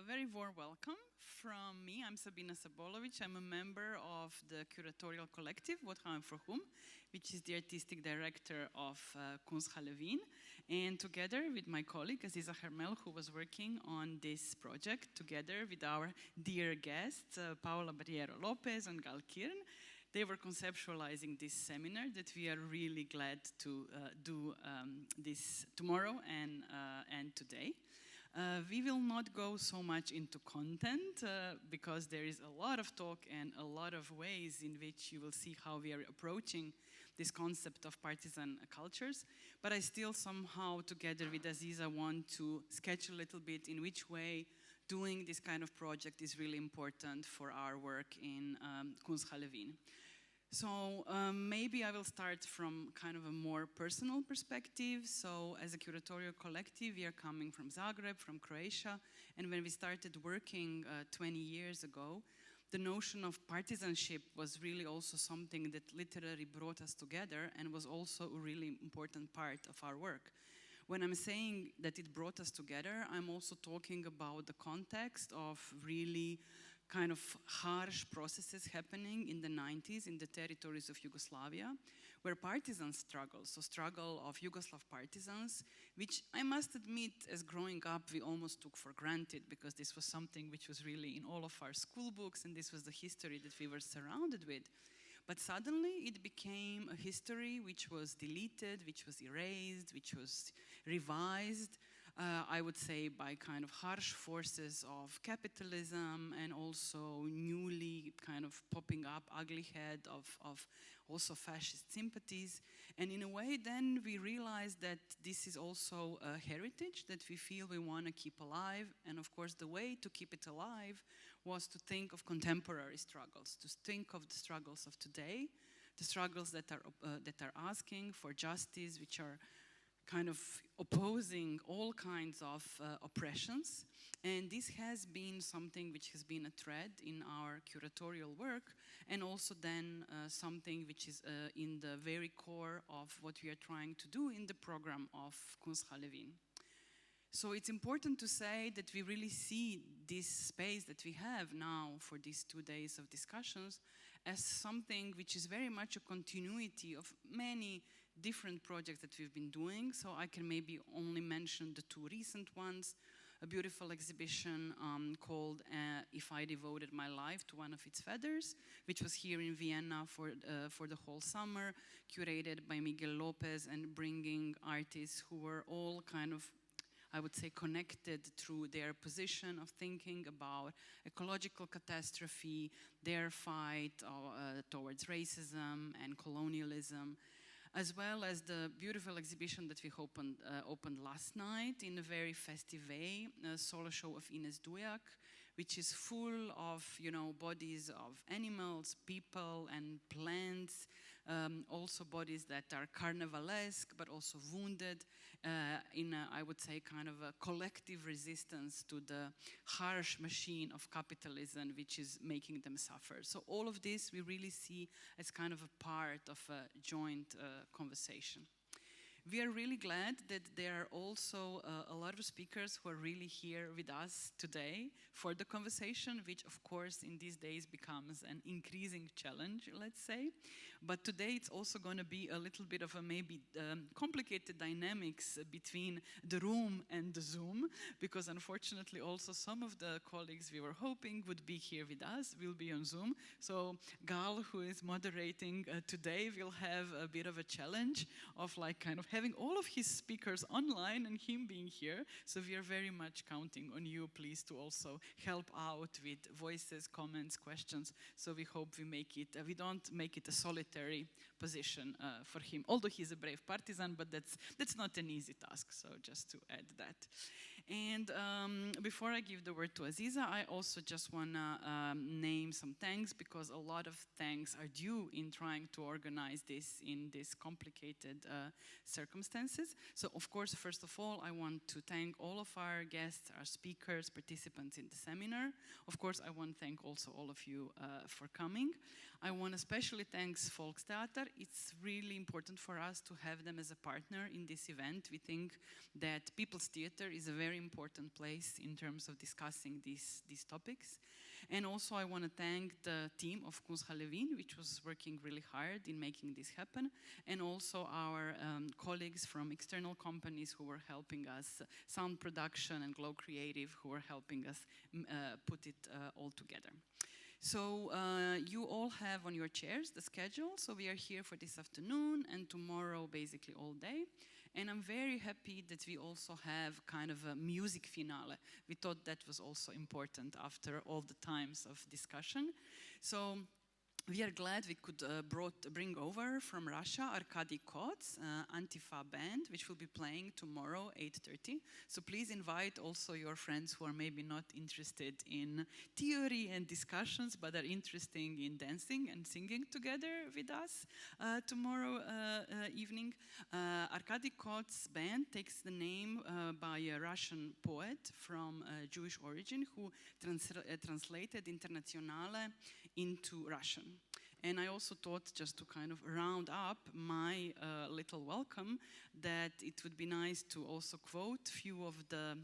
A very warm welcome from me. I'm Sabina Sabolovic. I'm a member of the curatorial collective, What, How, and For Whom, which is the artistic director of Kunsthalle Wien. And together with my colleague, Aziza Harmel, who was working on this project, together with our dear guests, Paula, Barreiro, López, and Kirn, they were conceptualizing this seminar that we are really glad to do this tomorrow and today. We will not go so much into content because there is a lot of talk and a lot of ways in which you will see how we are approaching this concept of partisan cultures. But I still somehow, together with Aziza, want to sketch a little bit in which way doing this kind of project is really important for our work in Kunsthalle Wien. So maybe I will start from kind of a more personal perspective. So as a curatorial collective, we are coming from Zagreb, from Croatia. And when we started working 20 years ago, the notion of partisanship was really also something that literally brought us together and was also a really important part of our work. When I'm saying that it brought us together, I'm also talking about the context of really kind of harsh processes happening in the 90s in the territories of Yugoslavia, where partisan struggles, so struggle of Yugoslav partisans, which I must admit, as growing up, we almost took for granted because this was something which was really in all of our school books and this was the history that we were surrounded with. But suddenly it became a history which was deleted, which was erased, which was revised, I would say by kind of harsh forces of capitalism and also newly kind of popping up ugly head of also fascist sympathies. And in a way then we realized that this is also a heritage that we feel we want to keep alive. And of course the way to keep it alive was to think of contemporary struggles, to think of the struggles of today, the struggles that are asking for justice, which are kind of opposing all kinds of oppressions. And this has been something which has been a thread in our curatorial work, and also then something which is in the very core of what we are trying to do in the program of Kunsthalle Wien. So it's important to say that we really see this space that we have now for these 2 days of discussions as something which is very much a continuity of many different projects that we've been doing. So I can maybe only mention the 2 recent ones, a beautiful exhibition called If I Devoted My Life to One of Its Feathers, which was here in Vienna for the whole summer, curated by Miguel López and bringing artists who were all kind of, I would say, connected through their position of thinking about ecological catastrophe, their fight towards racism and colonialism, as well as the beautiful exhibition that we opened last night in a very festive way, a solo show of Ines Dujak, which is full of, bodies of animals, people, and plants, also bodies that are carnivalesque, but also wounded in a, I would say, kind of a collective resistance to the harsh machine of capitalism, which is making them suffer. So all of this we really see as kind of a part of a joint conversation. We are really glad that there are also a lot of speakers who are really here with us today for the conversation, which of course in these days becomes an increasing challenge, let's say. But today it's also going to be a little bit of a maybe complicated dynamics between the room and the Zoom, because unfortunately also some of the colleagues we were hoping would be here with us will be on Zoom. So Gal, who is moderating today, will have a bit of a challenge of like kind of having all of his speakers online and him being here. So we are very much counting on you, please, to also help out with voices, comments, questions. So we hope we make it, we don't make it a solitary position for him, although he's a brave partisan, but that's not an easy task. So just to add that. And before I give the word to Aziza, I also just want to name some thanks, because a lot of thanks are due in trying to organize this in this complicated circumstances. So of course, first of all, I want to thank all of our guests, our speakers, participants in the seminar. Of course, I want to thank also all of you for coming. I want to especially thank Volkstheater. It's really important for us to have them as a partner in this event. We think that People's Theater is a very important place in terms of discussing these topics. And also I want to thank the team of Kunsthalle Wien, which was working really hard in making this happen, and also our colleagues from external companies who were helping us, Sound Production and Glow Creative, who were helping us put it all together. So you all have on your chairs the schedule, so we are here for this afternoon and tomorrow basically all day. And I'm very happy that we also have kind of a music finale. We thought that was also important after all the times of discussion. So we are glad we could bring over from Russia Arkady Kots, Antifa band, which will be playing tomorrow, 8:30. So please invite also your friends who are maybe not interested in theory and discussions, but are interested in dancing and singing together with us tomorrow evening. Arkady Kots' band takes the name by a Russian poet from Jewish origin who translated Internationale into Russian. And I also thought, just to kind of round up my little welcome, that it would be nice to also quote a few of the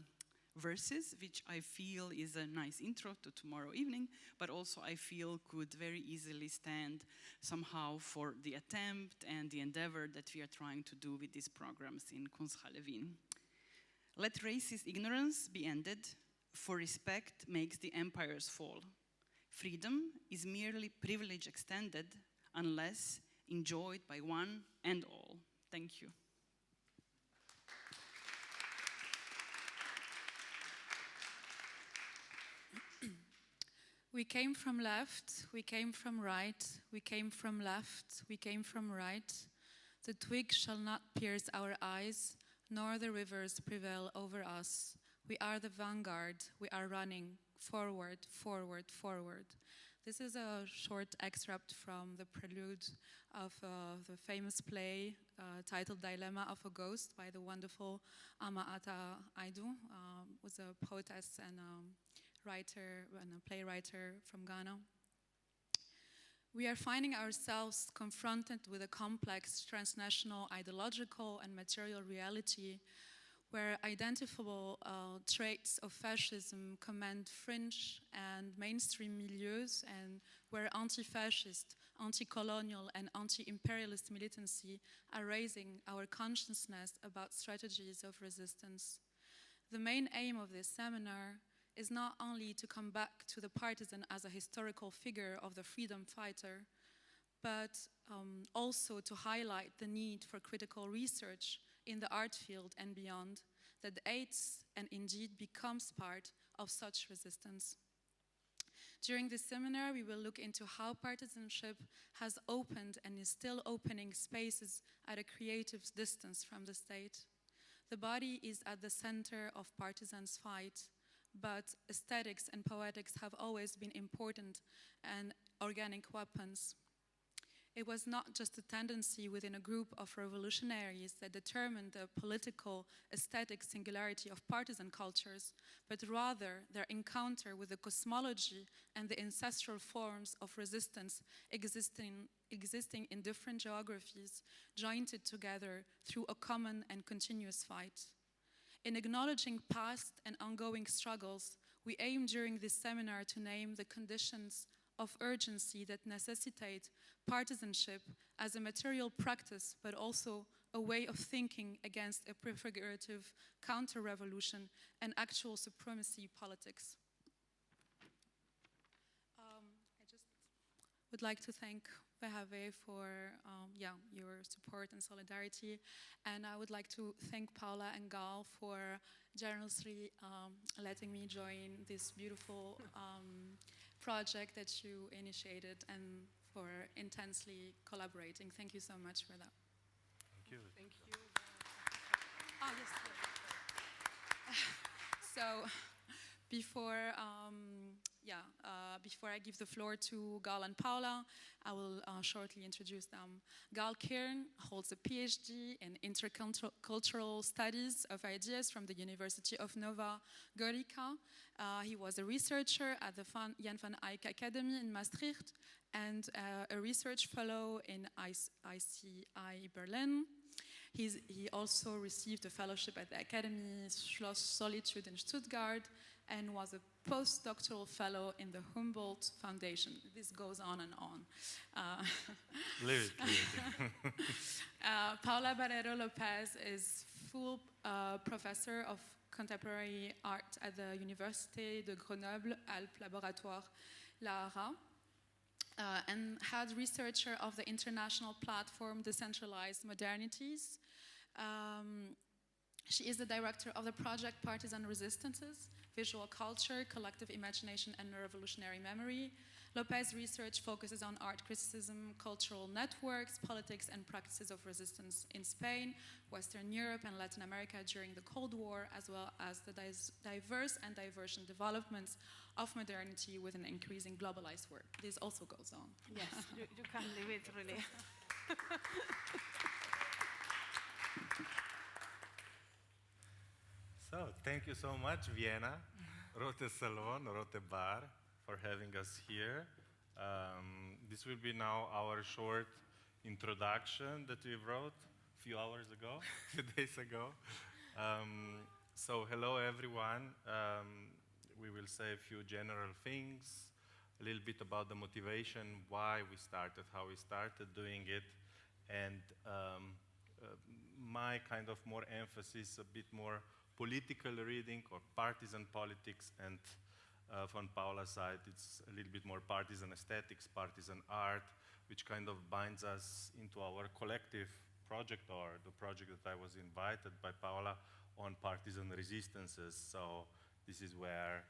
verses, which I feel is a nice intro to tomorrow evening, but also I feel could very easily stand somehow for the attempt and the endeavor that we are trying to do with these programs in Kunsthalle Wien. Let racist ignorance be ended, for respect makes the empires fall. Freedom is merely privilege extended unless enjoyed by one and all. Thank you. We came from left, we came from right, we came from left, we came from right. The twig shall not pierce our eyes, nor the rivers prevail over us. We are the vanguard, we are running. Forward, forward, forward. This is a short excerpt from the prelude of the famous play titled Dilemma of a Ghost by the wonderful Amaata Aidu, was a poetess and a writer and a playwright from Ghana. We are finding ourselves confronted with a complex transnational ideological and material reality where identifiable traits of fascism command fringe and mainstream milieus, and where anti-fascist, anti-colonial, and anti-imperialist militancy are raising our consciousness about strategies of resistance. The main aim of this seminar is not only to come back to the partisan as a historical figure of the freedom fighter, but also to highlight the need for critical research in the art field and beyond, that aids and indeed becomes part of such resistance. During this seminar, we will look into how partisanship has opened and is still opening spaces at a creative distance from the state. The body is at the center of partisans' fight, but aesthetics and poetics have always been important and organic weapons. It was not just a tendency within a group of revolutionaries that determined the political aesthetic singularity of partisan cultures, but rather their encounter with the cosmology and the ancestral forms of resistance existing in different geographies, jointed together through a common and continuous fight. In acknowledging past and ongoing struggles, we aim during this seminar to name the conditions of urgency that necessitate partisanship as a material practice, but also a way of thinking against a prefigurative counter-revolution and actual supremacy politics. I just would like to thank Behave for your support and solidarity, and I would like to thank Paula and Gal for generously letting me join this beautiful project that you initiated and for intensely collaborating. Thank you so much for that. Thank you. Thank you. Oh, yes. So before I give the floor to Gal and Paula, I will shortly introduce them. Gal Kirn holds a PhD in intercultural studies of ideas from the University of Nova Gorica. He was a researcher at the Jan van Eyck Academy in Maastricht and a research fellow in ICI Berlin. He also received a fellowship at the Academy Schloss Solitude in Stuttgart and was a postdoctoral fellow in the Humboldt Foundation. This goes on and on. Leave it. Paula Barreiro López is full professor of contemporary art at the Université de Grenoble-Alpes Laboratoire Lara, and head researcher of the international platform Decentralized Modernities. She is the director of the project Partisan Resistances, Visual Culture, Collective Imagination and Revolutionary Memory. López's research focuses on art criticism, cultural networks, politics and practices of resistance in Spain, Western Europe and Latin America during the Cold War, as well as the diverse and divergent developments of modernity with an increasing globalized world. This also goes on. Yes, you can leave it really. So, thank you so much, Vienna, Rote Salon, Rote Bar, for having us here. This will be now our short introduction that we wrote a few hours ago, a few days ago. So, hello everyone. We will say a few general things, a little bit about the motivation, why we started, how we started doing it, and my kind of more emphasis, a bit more political reading or partisan politics, and from Paula's side, it's a little bit more partisan aesthetics, partisan art, which kind of binds us into our collective project, or the project that I was invited by Paula on partisan resistances. So this is where,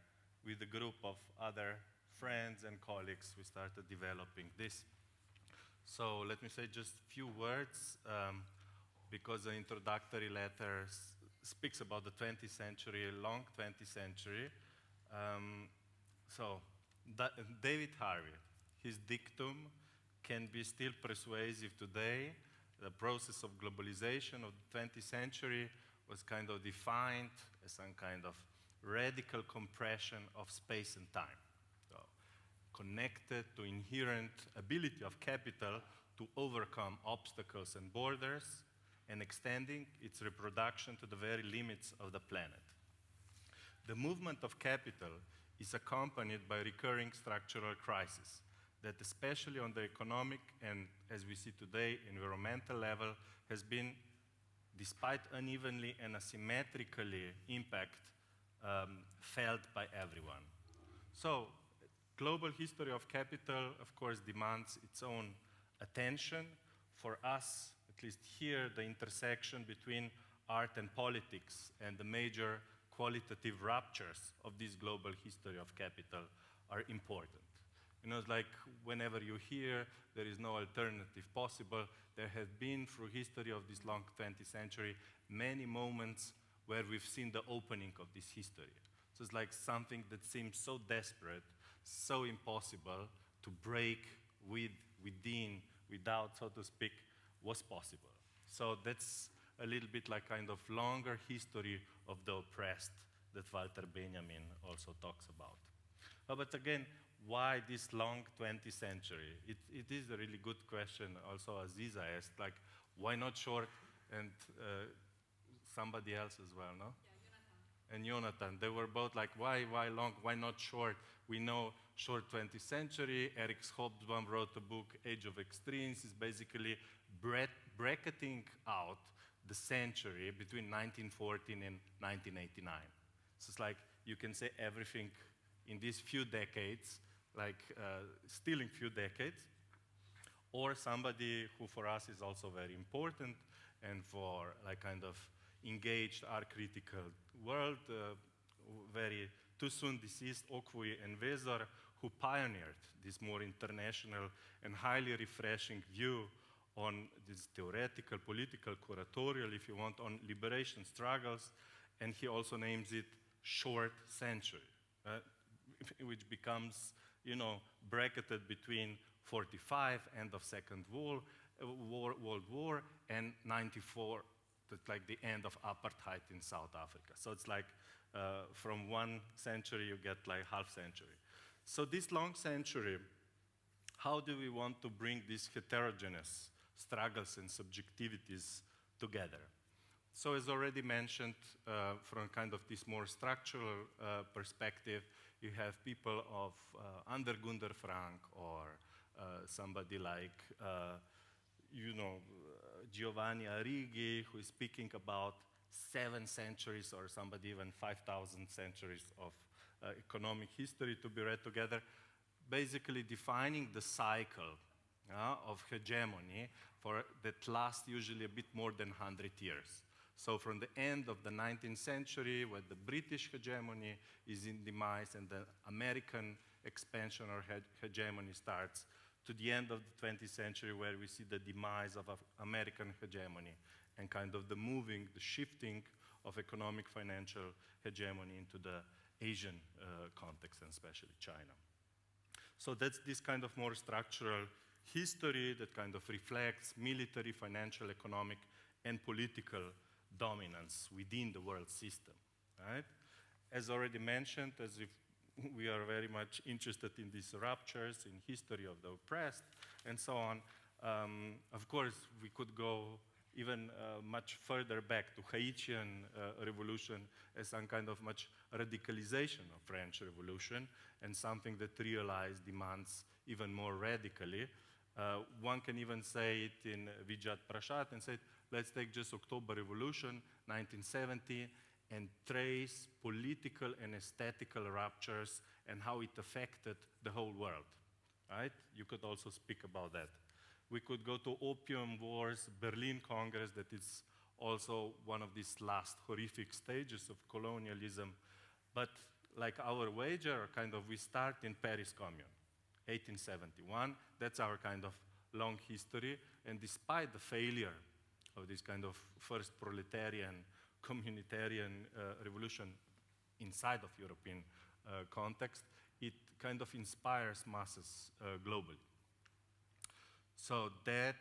with a group of other friends and colleagues, we started developing this. So let me say just a few words, because the introductory letter speaks about the 20th century, long 20th century. So David Harvey, his dictum can be still persuasive today. The process of globalization of the 20th century was kind of defined as some kind of radical compression of space and time, so connected to inherent ability of capital to overcome obstacles and borders, and extending its reproduction to the very limits of the planet. The movement of capital is accompanied by recurring structural crises that, especially on the economic and, as we see today, environmental level, has been, despite unevenly and asymmetrically impact, felt by everyone. So, global history of capital, of course, demands its own attention. For us, at least here, the intersection between art and politics and the major qualitative ruptures of this global history of capital are important. You know, it's like whenever you hear there is no alternative possible, there have been, through history of this long 20th century, many moments where we've seen the opening of this history. So it's like something that seems so desperate, so impossible to break within, without, so to speak, was possible. So that's a little bit like kind of longer history of the oppressed that Walter Benjamin also talks about. But again, why this long 20th century? It is a really good question. Also, Aziza asked, like, why not short? And somebody else as well, no? Yeah, and Jonathan, they were both like, why long? Why not short? We know short 20th century. Eric Hobsbawm wrote a book, Age of Extremes, is basically bracketing out the century between 1914 and 1989. So it's like you can say everything in these few decades, like stealing few decades, or somebody who for us is also very important and for like kind of engaged art critical world, very too soon deceased Okwi and Vezor, who pioneered this more international and highly refreshing view on this theoretical, political, curatorial, if you want, on liberation struggles, and he also names it short century, which becomes, you know, bracketed between 45, end of Second World War, and 94, that's like the end of apartheid in South Africa. So it's like from one century you get like half century. So this long century, how do we want to bring these heterogeneous struggles and subjectivities together? So as already mentioned, from kind of this more structural perspective, you have people of under Gunder Frank or somebody like, Giovanni Arrighi, who is speaking about 7 centuries or somebody even 5,000 centuries of economic history to be read together, basically defining the cycle of hegemony that lasts usually a bit more than 100 years. So from the end of the 19th century, when the British hegemony is in demise and the American expansion or hegemony starts, to the end of the 20th century, where we see the demise of American hegemony and kind of the shifting of economic financial hegemony into the Asian context, and especially China. So that's this kind of more structural history that kind of reflects military, financial, economic, and political dominance within the world system, right? As already mentioned, as if we are very much interested in these ruptures, in history of the oppressed, and so on. Of course, we could go even much further back to Haitian Revolution as some kind of much radicalization of French Revolution and something that realized demands even more radically. One can even say it in Vijay Prashad and say, let's take just October Revolution, 1970, and trace political and aesthetical ruptures and how it affected the whole world, right? You could also speak about that. We could go to Opium Wars, Berlin Congress, that is also one of these last horrific stages of colonialism. But like our wager, kind of, we start in Paris Commune, 1871. That's our kind of long history. And despite the failure of this kind of first proletarian, communitarian revolution inside of European context, it kind of inspires masses globally. So that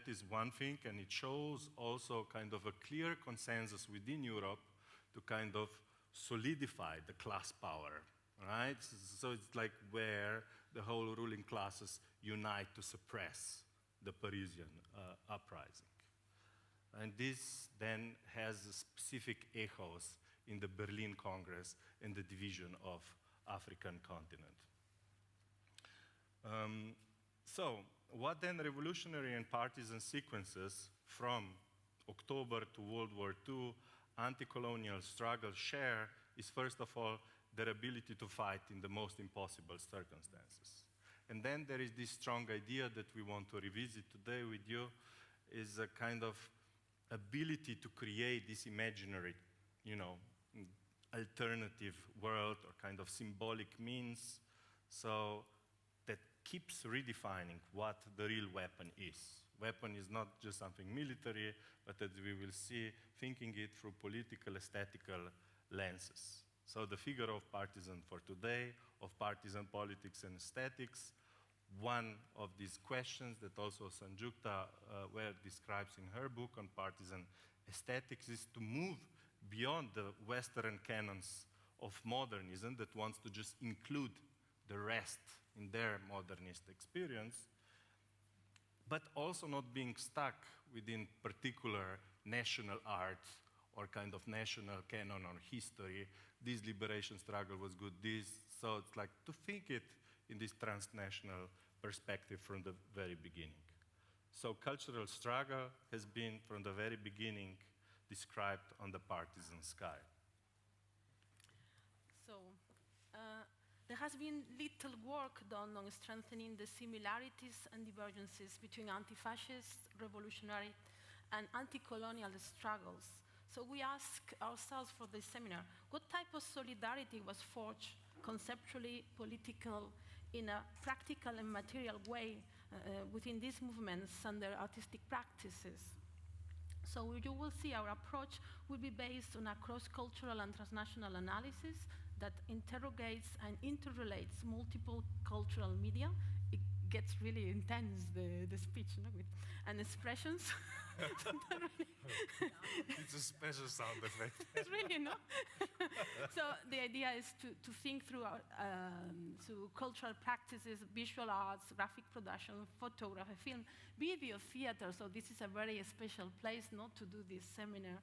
is one thing, and it shows also kind of a clear consensus within Europe to kind of solidify the class power, right? So it's like where the whole ruling classes unite to suppress the Parisian uprising. And this then has specific echoes in the Berlin Congress and the division of African continent. So what then revolutionary and partisan sequences from October to World War II anti-colonial struggle share is, first of all, their ability to fight in the most impossible circumstances. And then there is this strong idea that we want to revisit today with you, is a kind of ability to create this imaginary, alternative world or kind of symbolic means, so that keeps redefining what the real weapon is. Weapon is not just something military, but as we will see, thinking it through political, aesthetical lenses. So the figure of partisan for today, of partisan politics and aesthetics, one of these questions that also Sanjukta Ware describes in her book on partisan aesthetics is to move beyond the Western canons of modernism that wants to just include the rest in their modernist experience, but also not being stuck within particular national art or kind of national canon or history. This liberation struggle was good, so it's like to think it in this transnational perspective from the very beginning. So cultural struggle has been from the very beginning described on the partisan sky. So there has been little work done on strengthening the similarities and divergences between anti-fascist, revolutionary, and anti-colonial struggles. So we ask ourselves for this seminar, what type of solidarity was forged conceptually, political, in a practical and material way within these movements and their artistic practices? So you will see our approach will be based on a cross-cultural and transnational analysis that interrogates and interrelates multiple cultural media. It gets really intense, the speech, with, and expressions. It's a special sound effect. It's really, So the idea is to think through cultural practices, visual arts, graphic production, photography, film, video, theater. So this is a very special place to do this seminar.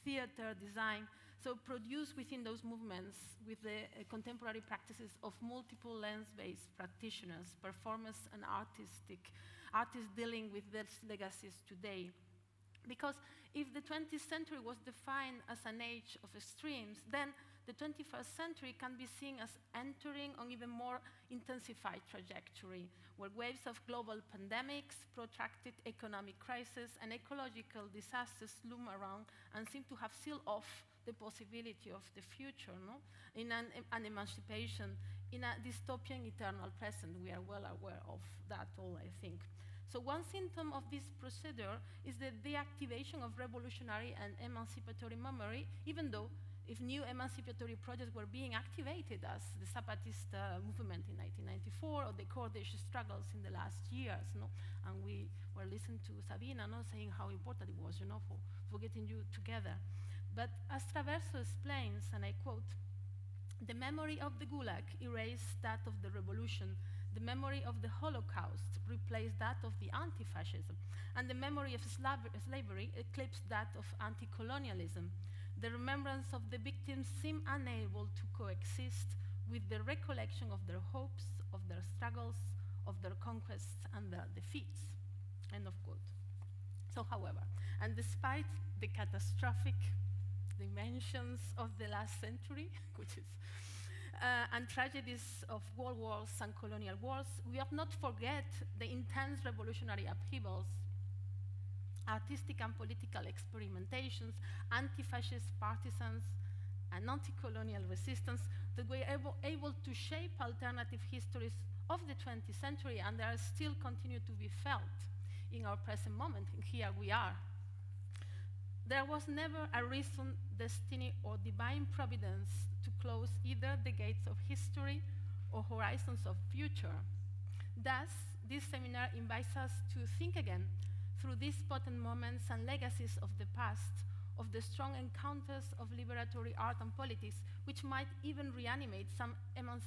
Theater, design. So produce within those movements with the contemporary practices of multiple lens-based practitioners, performers and artists dealing with their legacies today. Because if the 20th century was defined as an age of extremes, then the 21st century can be seen as entering on even more intensified trajectory, where waves of global pandemics, protracted economic crisis, and ecological disasters loom around and seem to have sealed off the possibility of the future, in an emancipation, in a dystopian eternal present. We are well aware of that all, I think. So one symptom of this procedure is the deactivation of revolutionary and emancipatory memory, even though if new emancipatory projects were being activated, as the Zapatista movement in 1994 or the Kurdish struggles in the last years, and we were listening to Sabina saying how important it was, for getting you together. But as Traverso explains, and I quote, "The memory of the Gulag erased that of the revolution. The memory of the Holocaust replaced that of the anti-fascism, and the memory of slavery eclipsed that of anti-colonialism. The remembrance of the victims seemed unable to coexist with the recollection of their hopes, of their struggles, of their conquests and their defeats." End of quote. So, however, and despite the catastrophic dimensions of the last century, which is and tragedies of world wars and colonial wars, we have not forget the intense revolutionary upheavals, artistic and political experimentations, anti-fascist partisans, and anti-colonial resistance that were able to shape alternative histories of the 20th century, and they are still continue to be felt in our present moment, and here we are. There was never a reason, destiny, or divine providence to close either the gates of history or horizons of future. Thus, this seminar invites us to think again through these potent moments and legacies of the past, of the strong encounters of liberatory art and politics, which might even reanimate some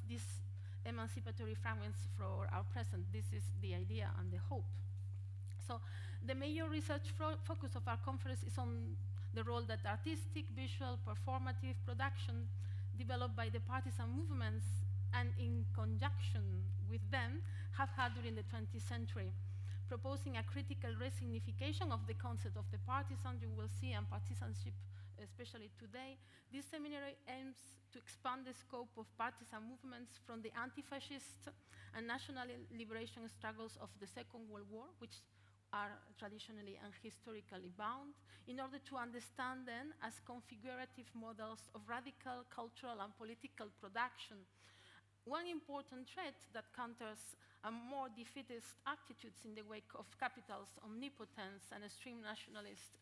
these emancipatory fragments for our present. This is the idea and the hope. So the major research focus of our conference is on the role that artistic, visual, performative production developed by the partisan movements and in conjunction with them have had during the 20th century, proposing a critical resignification of the concept of the partisan, you will see, and partisanship, especially today. This seminar aims to expand the scope of partisan movements from the anti-fascist and national liberation struggles of the Second World War, which are traditionally and historically bound, in order to understand them as configurative models of radical cultural and political production. One important threat that counters a more defeatist attitudes in the wake of capital's omnipotence and extreme nationalist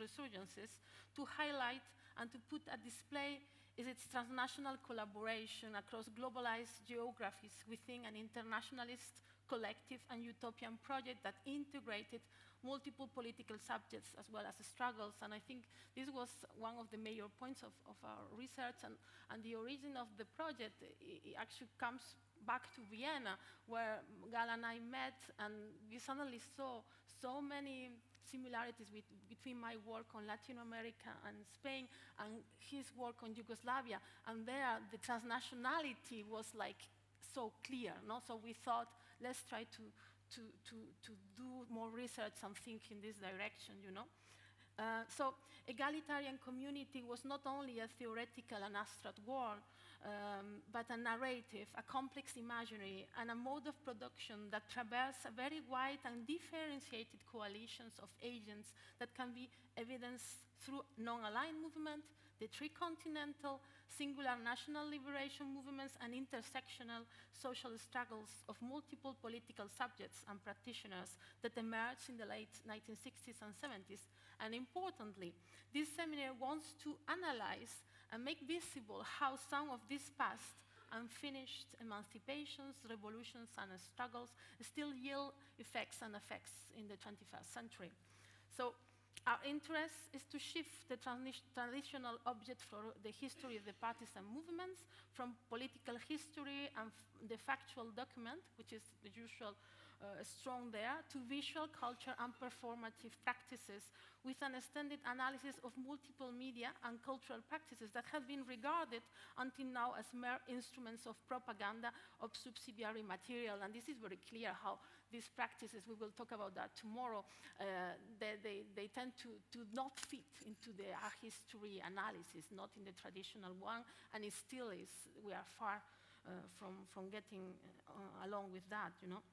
resurgences to highlight and to put at display is its transnational collaboration across globalized geographies within an internationalist collective and utopian project that integrated multiple political subjects as well as struggles. And I think this was one of the major points of our research, and the origin of the project it actually comes back to Vienna, where Gal and I met, and we suddenly saw so many similarities between my work on Latin America and Spain and his work on Yugoslavia, and there the transnationality was like so clear, So we thought, let's try to do more research and think in this direction, So egalitarian community was not only a theoretical and abstract word, but a narrative, a complex imaginary, and a mode of production that traverses a very wide and differentiated coalitions of agents that can be evidenced through non-aligned movement, the tricontinental, singular national liberation movements, and intersectional social struggles of multiple political subjects and practitioners that emerged in the late 1960s and 70s. And importantly, this seminar wants to analyze and make visible how some of this past unfinished emancipations, revolutions, and struggles still yield effects and effects in the 21st century. So our interest is to shift the traditional object for the history of the partisan movements from political history and the factual document, which is the usual strong there, to visual culture and performative practices with an extended analysis of multiple media and cultural practices that have been regarded until now as mere instruments of propaganda of subsidiary material. And this is very clear how these practices, we will talk about that tomorrow, they tend to not fit into the art history analysis, not in the traditional one, and it still is, we are far from getting along with that, you know.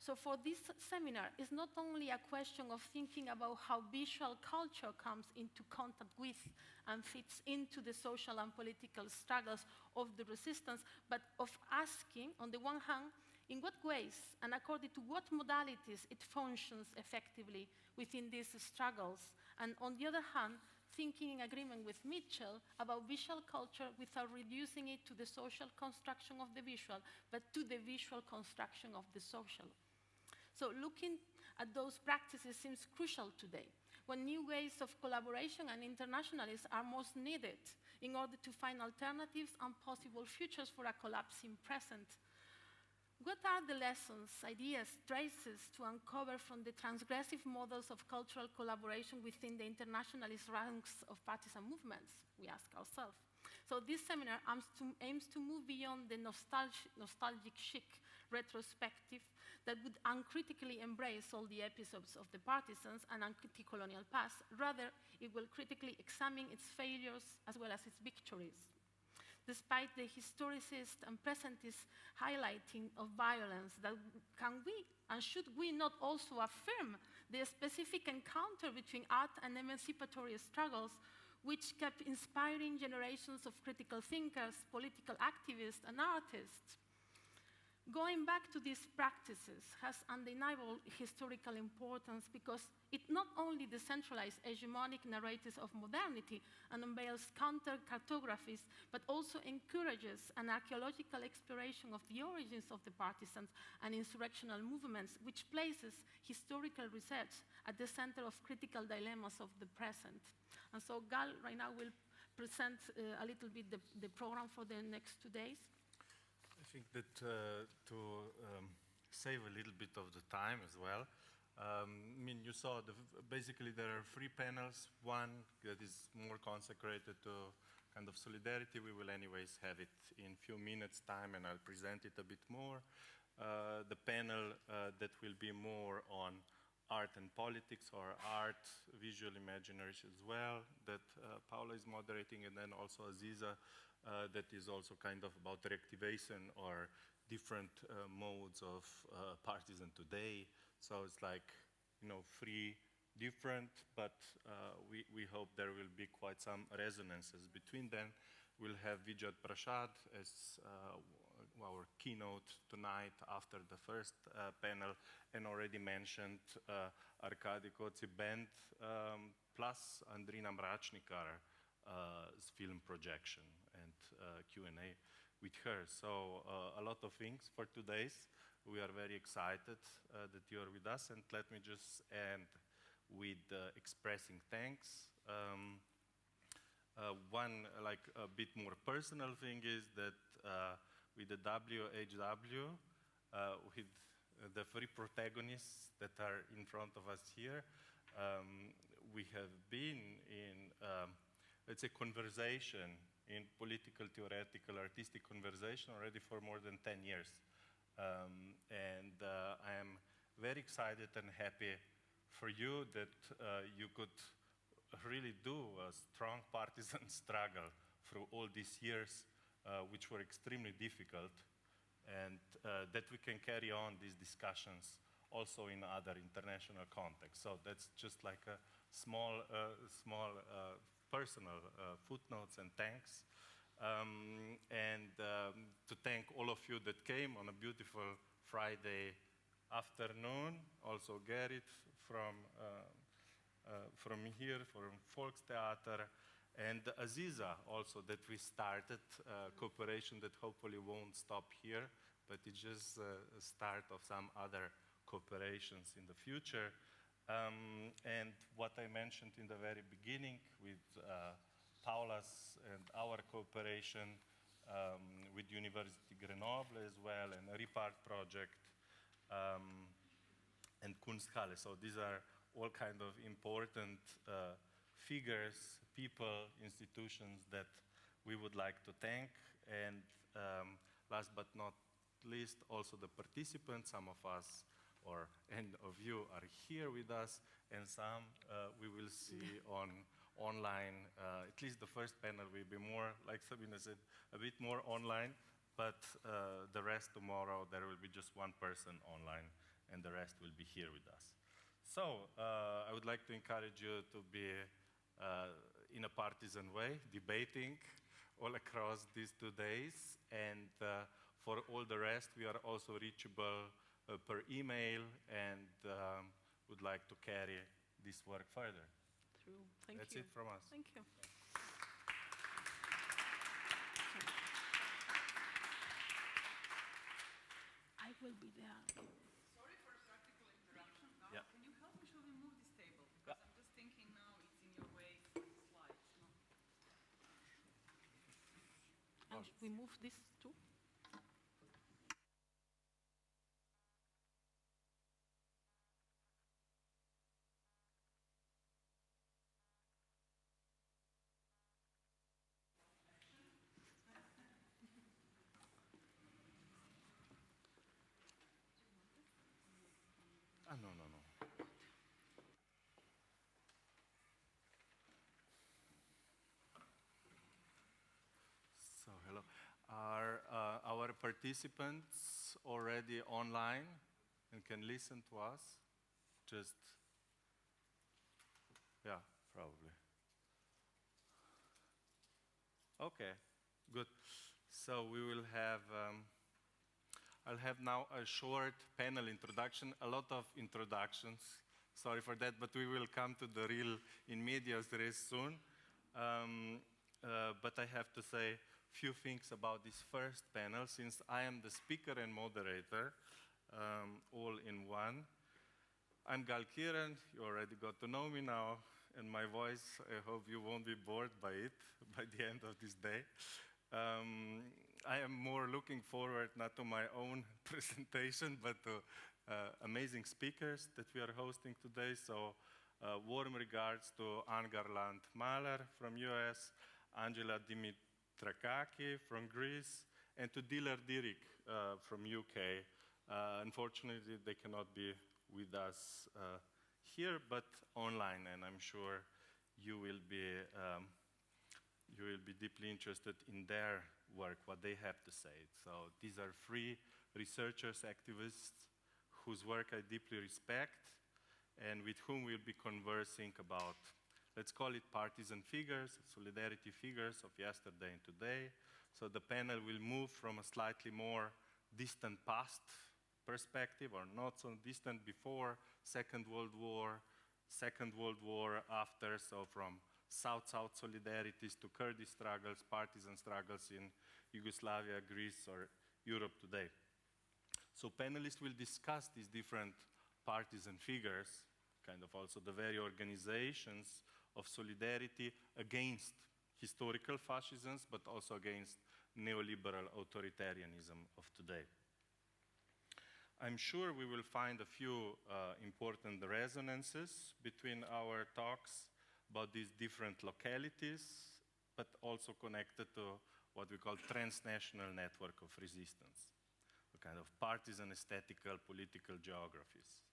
So for this seminar, it's not only a question of thinking about how visual culture comes into contact with and fits into the social and political struggles of the resistance, but of asking, on the one hand, in what ways and according to what modalities it functions effectively within these struggles, and on the other hand, thinking in agreement with Mitchell about visual culture without reducing it to the social construction of the visual, but to the visual construction of the social. So looking at those practices seems crucial today, when new ways of collaboration and internationalism are most needed in order to find alternatives and possible futures for a collapsing present. What are the lessons, ideas, traces to uncover from the transgressive models of cultural collaboration within the internationalist ranks of partisan movements, we ask ourselves. So this seminar aims to move beyond the nostalgic chic retrospective that would uncritically embrace all the episodes of the partisans and anti-colonial past. Rather, it will critically examine its failures as well as its victories. Despite the historicist and presentist highlighting of violence, that can we and should we not also affirm the specific encounter between art and emancipatory struggles, which kept inspiring generations of critical thinkers, political activists, and artists? Going back to these practices has undeniable historical importance because it not only decentralizes hegemonic narratives of modernity and unveils counter-cartographies, but also encourages an archaeological exploration of the origins of the partisans and insurrectional movements, which places historical research at the center of critical dilemmas of the present. And so Gal right now will present a little bit the program for the next 2 days. I think that to save a little bit of the time as well, I mean, you saw basically there are 3 panels. One that is more consecrated to kind of solidarity. We will anyways have it in a few minutes' time, and I'll present it a bit more. The panel that will be more on art and politics, or art, visual imaginaries as well, that Paula is moderating, and then also Aziza, that is also kind of about reactivation or different modes of partisan today. So it's like, you know, 3 different, but we hope there will be quite some resonances between them. We'll have Vijay Prashad as our keynote tonight after the first panel, and already mentioned Arkady Koci band, plus Andrina Mračnikar film projection and Q&A with her. So a lot of things for today's. We are very excited that you are with us, and let me just end with expressing thanks. One like a bit more personal thing is that with the WHW, with the 3 protagonists that are in front of us here, we have been in let's say conversation, in political, theoretical, artistic conversation already for more than 10 years. And I am very excited and happy for you that you could really do a strong partisan struggle through all these years, which were extremely difficult, and that we can carry on these discussions also in other international contexts. So that's just like a small personal footnotes and thanks. And to thank all of you that came on a beautiful Friday afternoon. Also Gerrit from here, from Volkstheater, And Aziza also, that we started cooperation that hopefully won't stop here, but it's just a start of some other cooperations in the future. And what I mentioned in the very beginning with Paula's and our cooperation with University Grenoble as well, and a Repart project, and Kunsthalle. So these are all kind of important figures, people, institutions that we would like to thank. And last but not least, also the participants. Some of us, or any of you, are here with us, and some we will see online. At least the first panel will be more, like Sabina said, a bit more online, but the rest tomorrow, there will be just one person online, and the rest will be here with us. So I would like to encourage you to be in a partisan way, debating all across these 2 days. And for all the rest, we are also reachable per email, and would like to carry this work further. True. Thank That's you. it from us. Thank you. I will be there. Sorry for a practical interruption. Now, Yeah. can you help me? Shall we move this table? Because I'm just thinking now it's in your way for the slides. No? And we move this too? No. So, hello. Are our participants already online and can listen to us? Just, yeah, probably. Okay, good. So we will have, I'll have now a short panel introduction, a lot of introductions. Sorry for that, but we will come to the real in medias res soon. But I have to say a few things about this first panel, since I am the speaker and moderator, all in one. I'm Kirn. You already got to know me now, and my voice, I hope you won't be bored by it by the end of this day. I am more looking forward not to my own presentation, but to amazing speakers that we are hosting today. So warm regards to Anne Garland Mahler from US, Angela Dimitrakaki from Greece, and to Dilar Dirik from UK. Unfortunately, they cannot be with us here, but online, and I'm sure you will be deeply interested in their work, what they have to say. So these are 3 researchers, activists, whose work I deeply respect, and with whom we'll be conversing about, let's call it partisan figures, solidarity figures of yesterday and today. So the panel will move from a slightly more distant past perspective, or not so distant before, Second World War, Second World War after, so from South-South solidarities to Kurdish struggles, partisan struggles in Yugoslavia, Greece, or Europe today. So panelists will discuss these different partisan figures, kind of also the very organizations of solidarity against historical fascisms, but also against neoliberal authoritarianism of today. I'm sure we will find a few important resonances between our talks about these different localities, but also connected to what we call transnational network of resistance, a kind of partisan aesthetical political geographies.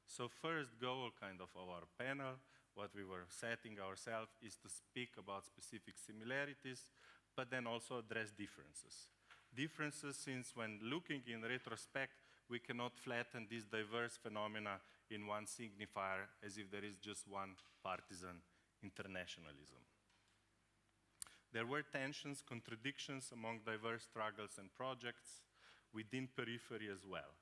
So first goal kind of our panel, what we were setting ourselves, is to speak about specific similarities, but then also address differences. Differences, since when looking in retrospect, we cannot flatten these diverse phenomena in one signifier as if there is just one partisan internationalism. There were tensions, contradictions among diverse struggles and projects within periphery as well.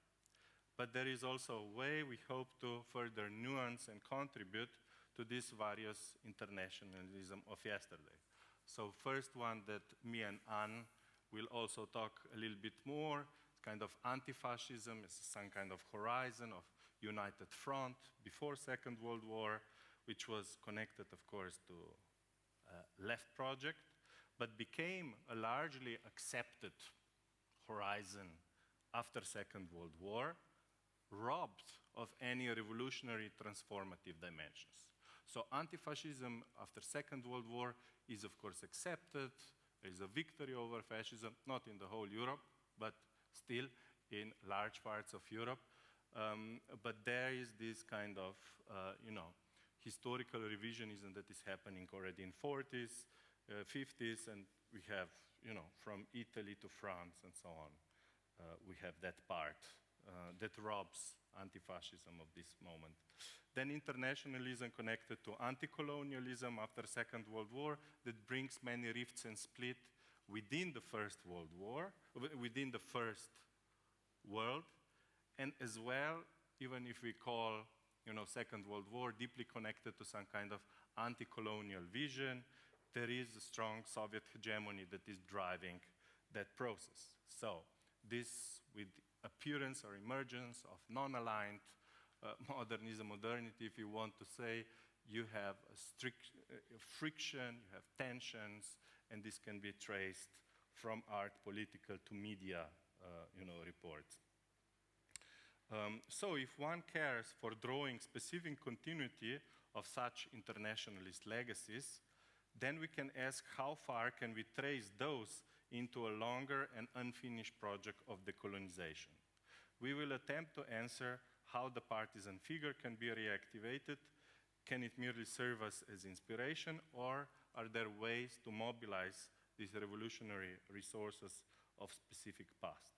But there is also a way we hope to further nuance and contribute to these various internationalism of yesterday. So first one that me and Anne will also talk a little bit more, kind of anti-fascism, is some kind of horizon of united front before Second World War, which was connected, of course, to left project, but became a largely accepted horizon after Second World War, robbed of any revolutionary transformative dimensions. So anti-fascism after Second World War is of course accepted. There is a victory over fascism, not in the whole Europe, but still in large parts of Europe. But there is this kind of, historical revisionism that is happening already in 40s, 50s, and we have, from Italy to France and so on, we have that part that robs anti-fascism of this moment. Then internationalism connected to anti-colonialism after Second World War that brings many rifts and split within the First World War, within the First World, and as well, even if we call Second World War deeply connected to some kind of anti-colonial vision, there is a strong Soviet hegemony that is driving that process. So this, with appearance or emergence of non-aligned modernism, modernity, if you want to say, you have a strict friction, you have tensions, and this can be traced from art, political to media, reports. So if one cares for drawing specific continuity of such internationalist legacies, then we can ask how far can we trace those into a longer and unfinished project of decolonization. We will attempt to answer how the partisan figure can be reactivated. Can it merely serve us as inspiration, or are there ways to mobilize these revolutionary resources of specific past?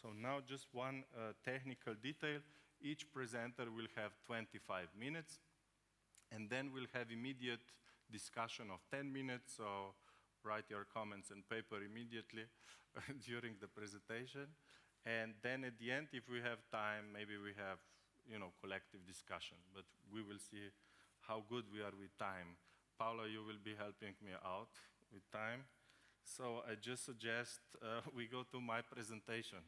So now just one technical detail. Each presenter will have 25 minutes, and then we'll have immediate discussion of 10 minutes, so write your comments and paper immediately during the presentation. And then at the end, if we have time, maybe we have, collective discussion, but we will see how good we are with time. Paula, you will be helping me out with time. So I just suggest we go to my presentation.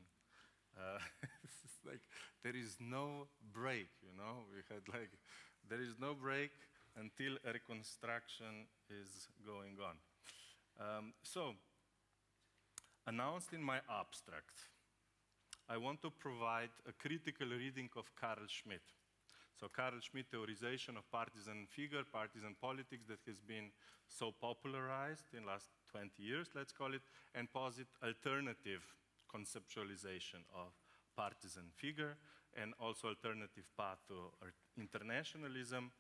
It's like there is no break, We had there is no break until a reconstruction is going on. So, announced in my abstract, I want to provide a critical reading of Carl Schmitt. So Carl Schmitt, theorization of partisan figure, partisan politics that has been so popularized in the last 20 years, let's call it, and posit alternative conceptualization of partisan figure and also alternative path to internationalism.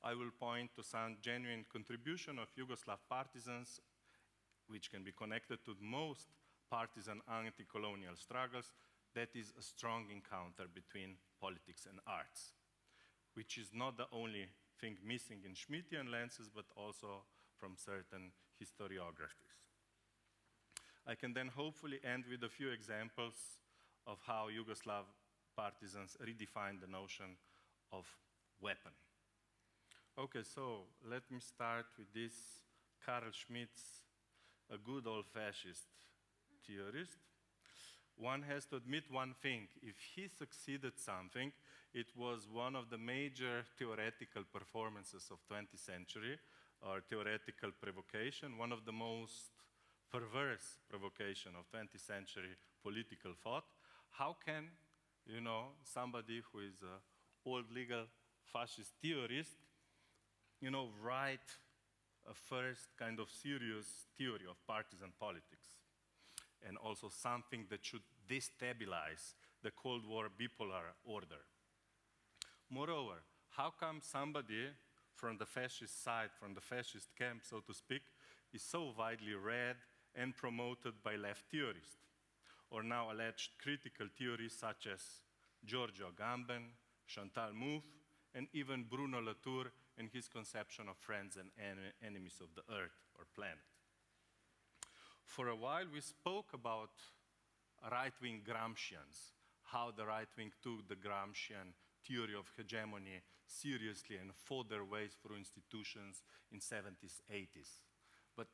I will point to some genuine contribution of Yugoslav partisans, which can be connected to most partisan anti-colonial struggles. That is a strong encounter between politics and arts, which is not the only thing missing in Schmittian lenses, but also from certain historiographies. I can then hopefully end with a few examples of how Yugoslav partisans redefined the notion of weapon. Okay, so let me start with this Carl Schmitt's a good old fascist theorist. One has to admit one thing: if he succeeded something, it was one of the major theoretical performances of 20th century, or theoretical provocation, one of the most perverse provocation of 20th century political thought. How can, somebody who is an old legal fascist theorist, write a first kind of serious theory of partisan politics, and also something that should destabilize the Cold War bipolar order? Moreover, how come somebody from the fascist side, from the fascist camp, so to speak, is so widely read and promoted by left theorists, or now alleged critical theories such as Giorgio Agamben, Chantal Mouffe, and even Bruno Latour and his conception of friends and enemies of the earth or planet? For a while, we spoke about right-wing Gramscians, how the right wing took the Gramscian theory of hegemony seriously and fought their ways through institutions in 70s, 80s. But,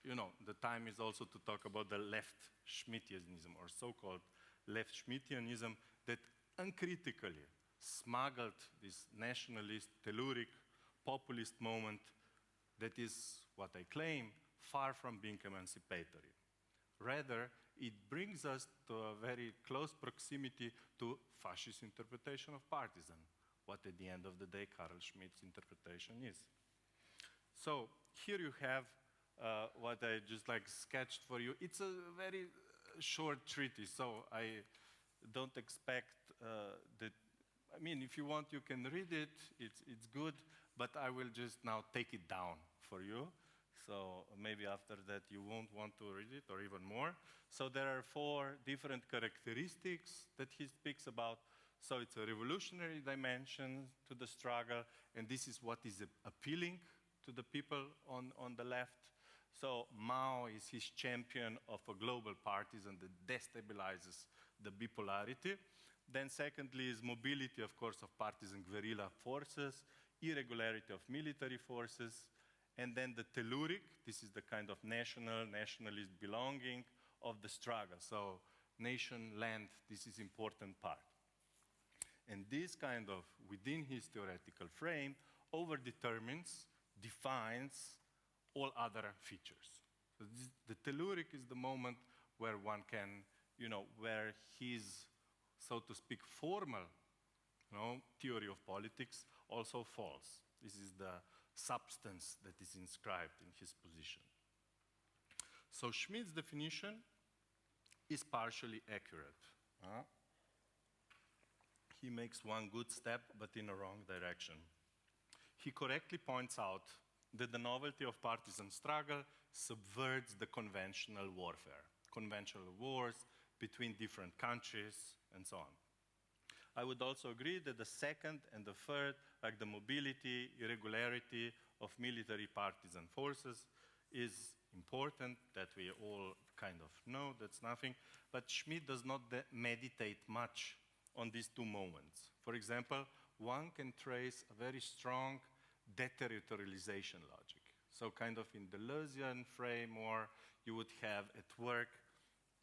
you know, the time is also to talk about the left Schmittianism, or so-called left Schmittianism, that uncritically smuggled this nationalist, telluric, populist moment that is, what I claim, far from being emancipatory. Rather, it brings us to a very close proximity to fascist interpretation of partisan, what at the end of the day Carl Schmitt's interpretation is. So here you have what I just like sketched for you. It's a very short treatise, so I don't expect that. I mean, if you want, you can read it. It's good, but I will just now take it down for you. So maybe after that you won't want to read it, or even more. So there are 4 different characteristics that he speaks about. So it's a revolutionary dimension to the struggle, and this is what is appealing to the people on the left. So Mao is his champion of a global partisan that destabilizes the bipolarity. Then secondly is mobility, of course, of partisan guerrilla forces, irregularity of military forces, and then the telluric, this is the kind of nationalist belonging of the struggle. So nation, land, this is important part. And this kind of, within his theoretical frame, overdetermines, defines all other features. So the telluric is the moment where one can, you know, where his, so to speak, formal, you know, theory of politics also falls. This is the substance that is inscribed in his position. So Schmitt's definition is partially accurate. He makes one good step, but in a wrong direction. He correctly points out that the novelty of partisan struggle subverts the conventional warfare, conventional wars between different countries, and so on. I would also agree that the second and the third, like the mobility, irregularity of military partisan forces, is important, that we all kind of know, that's nothing. But Schmitt does not meditate much on these 2 moments. For example, one can trace a very strong deterritorialization logic. So kind of in the Deleuzian framework, you would have at work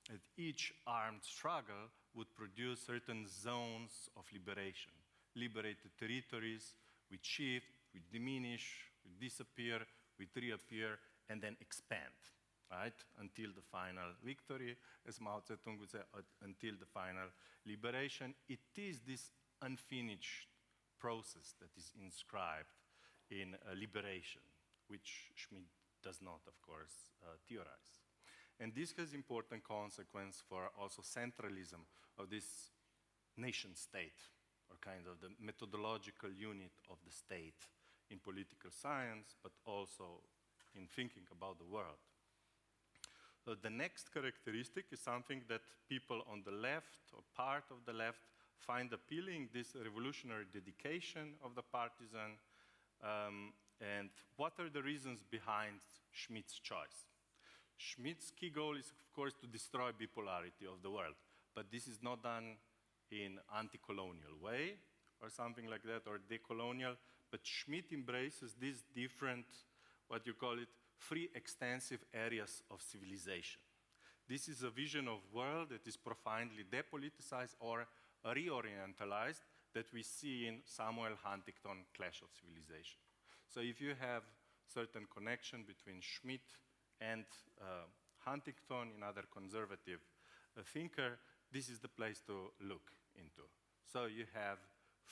that each armed struggle would produce certain zones of liberation. Liberated territories would shift, would diminish, would disappear, would reappear, and then expand, right? Until the final victory, as Mao Zedong would say, until the final liberation. It is this unfinished process that is inscribed in liberation, which Schmitt does not, of course, theorize. And this has important consequence for also centralism of this nation state, or kind of the methodological unit of the state in political science, but also in thinking about the world. So the next characteristic is something that people on the left, or part of the left, find appealing, this revolutionary dedication of the partisan. And what are the reasons behind Schmitt's choice? Schmitt's key goal is, of course, to destroy bipolarity of the world. But this is not done in anti-colonial way, or something like that, or decolonial. But Schmitt embraces these different, what you call it, 3 extensive areas of civilization. This is a vision of world that is profoundly depoliticized or reorientalized that we see in Samuel Huntington Clash of Civilization. So if you have certain connection between Schmitt and Huntington, another conservative thinker, this is the place to look into. So you have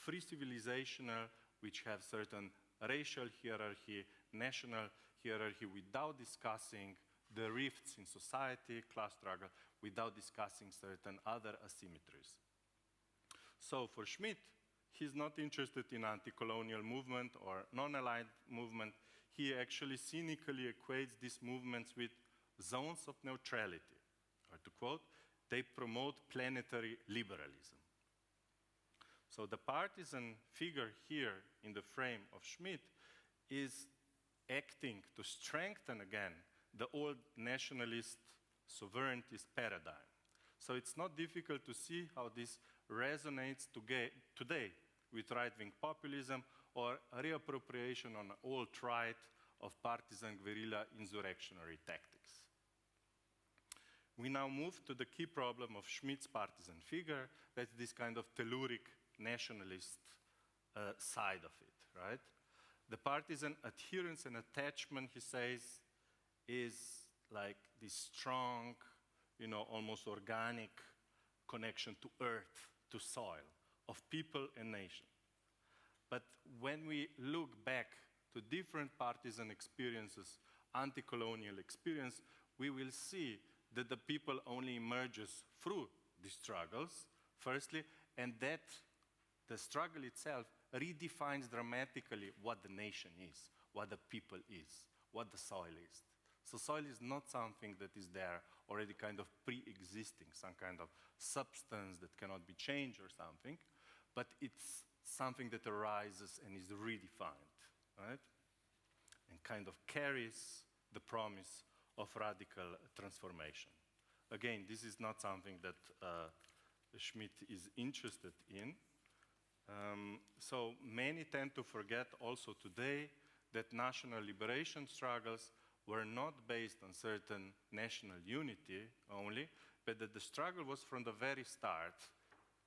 3 civilizational, which have certain racial hierarchy, national hierarchy, without discussing the rifts in society, class struggle, without discussing certain other asymmetries. So for Schmitt, he's not interested in anti-colonial movement or non-aligned movement. He actually cynically equates these movements with zones of neutrality. Or to quote, they promote planetary liberalism. So the partisan figure here in the frame of Schmitt is acting to strengthen again the old nationalist sovereignist paradigm. So it's not difficult to see how this resonates today with right-wing populism, or a reappropriation on alt-right of partisan guerrilla insurrectionary tactics. We now move to the key problem of Schmidt's partisan figure, that's this kind of telluric nationalist side of it, right? The partisan adherence and attachment, he says, is like this strong, almost organic connection to earth, to soil, of people and nation. But when we look back to different partisan experiences, anti-colonial experience, we will see that the people only emerges through these struggles, firstly, and that the struggle itself redefines dramatically what the nation is, what the people is, what the soil is. So soil is not something that is there already kind of pre-existing, some kind of substance that cannot be changed or something, but it's something that arises and is redefined, right? And kind of carries the promise of radical transformation. Again, this is not something that Schmidt is interested in. So many tend to forget also today that national liberation struggles were not based on certain national unity only, but that the struggle was from the very start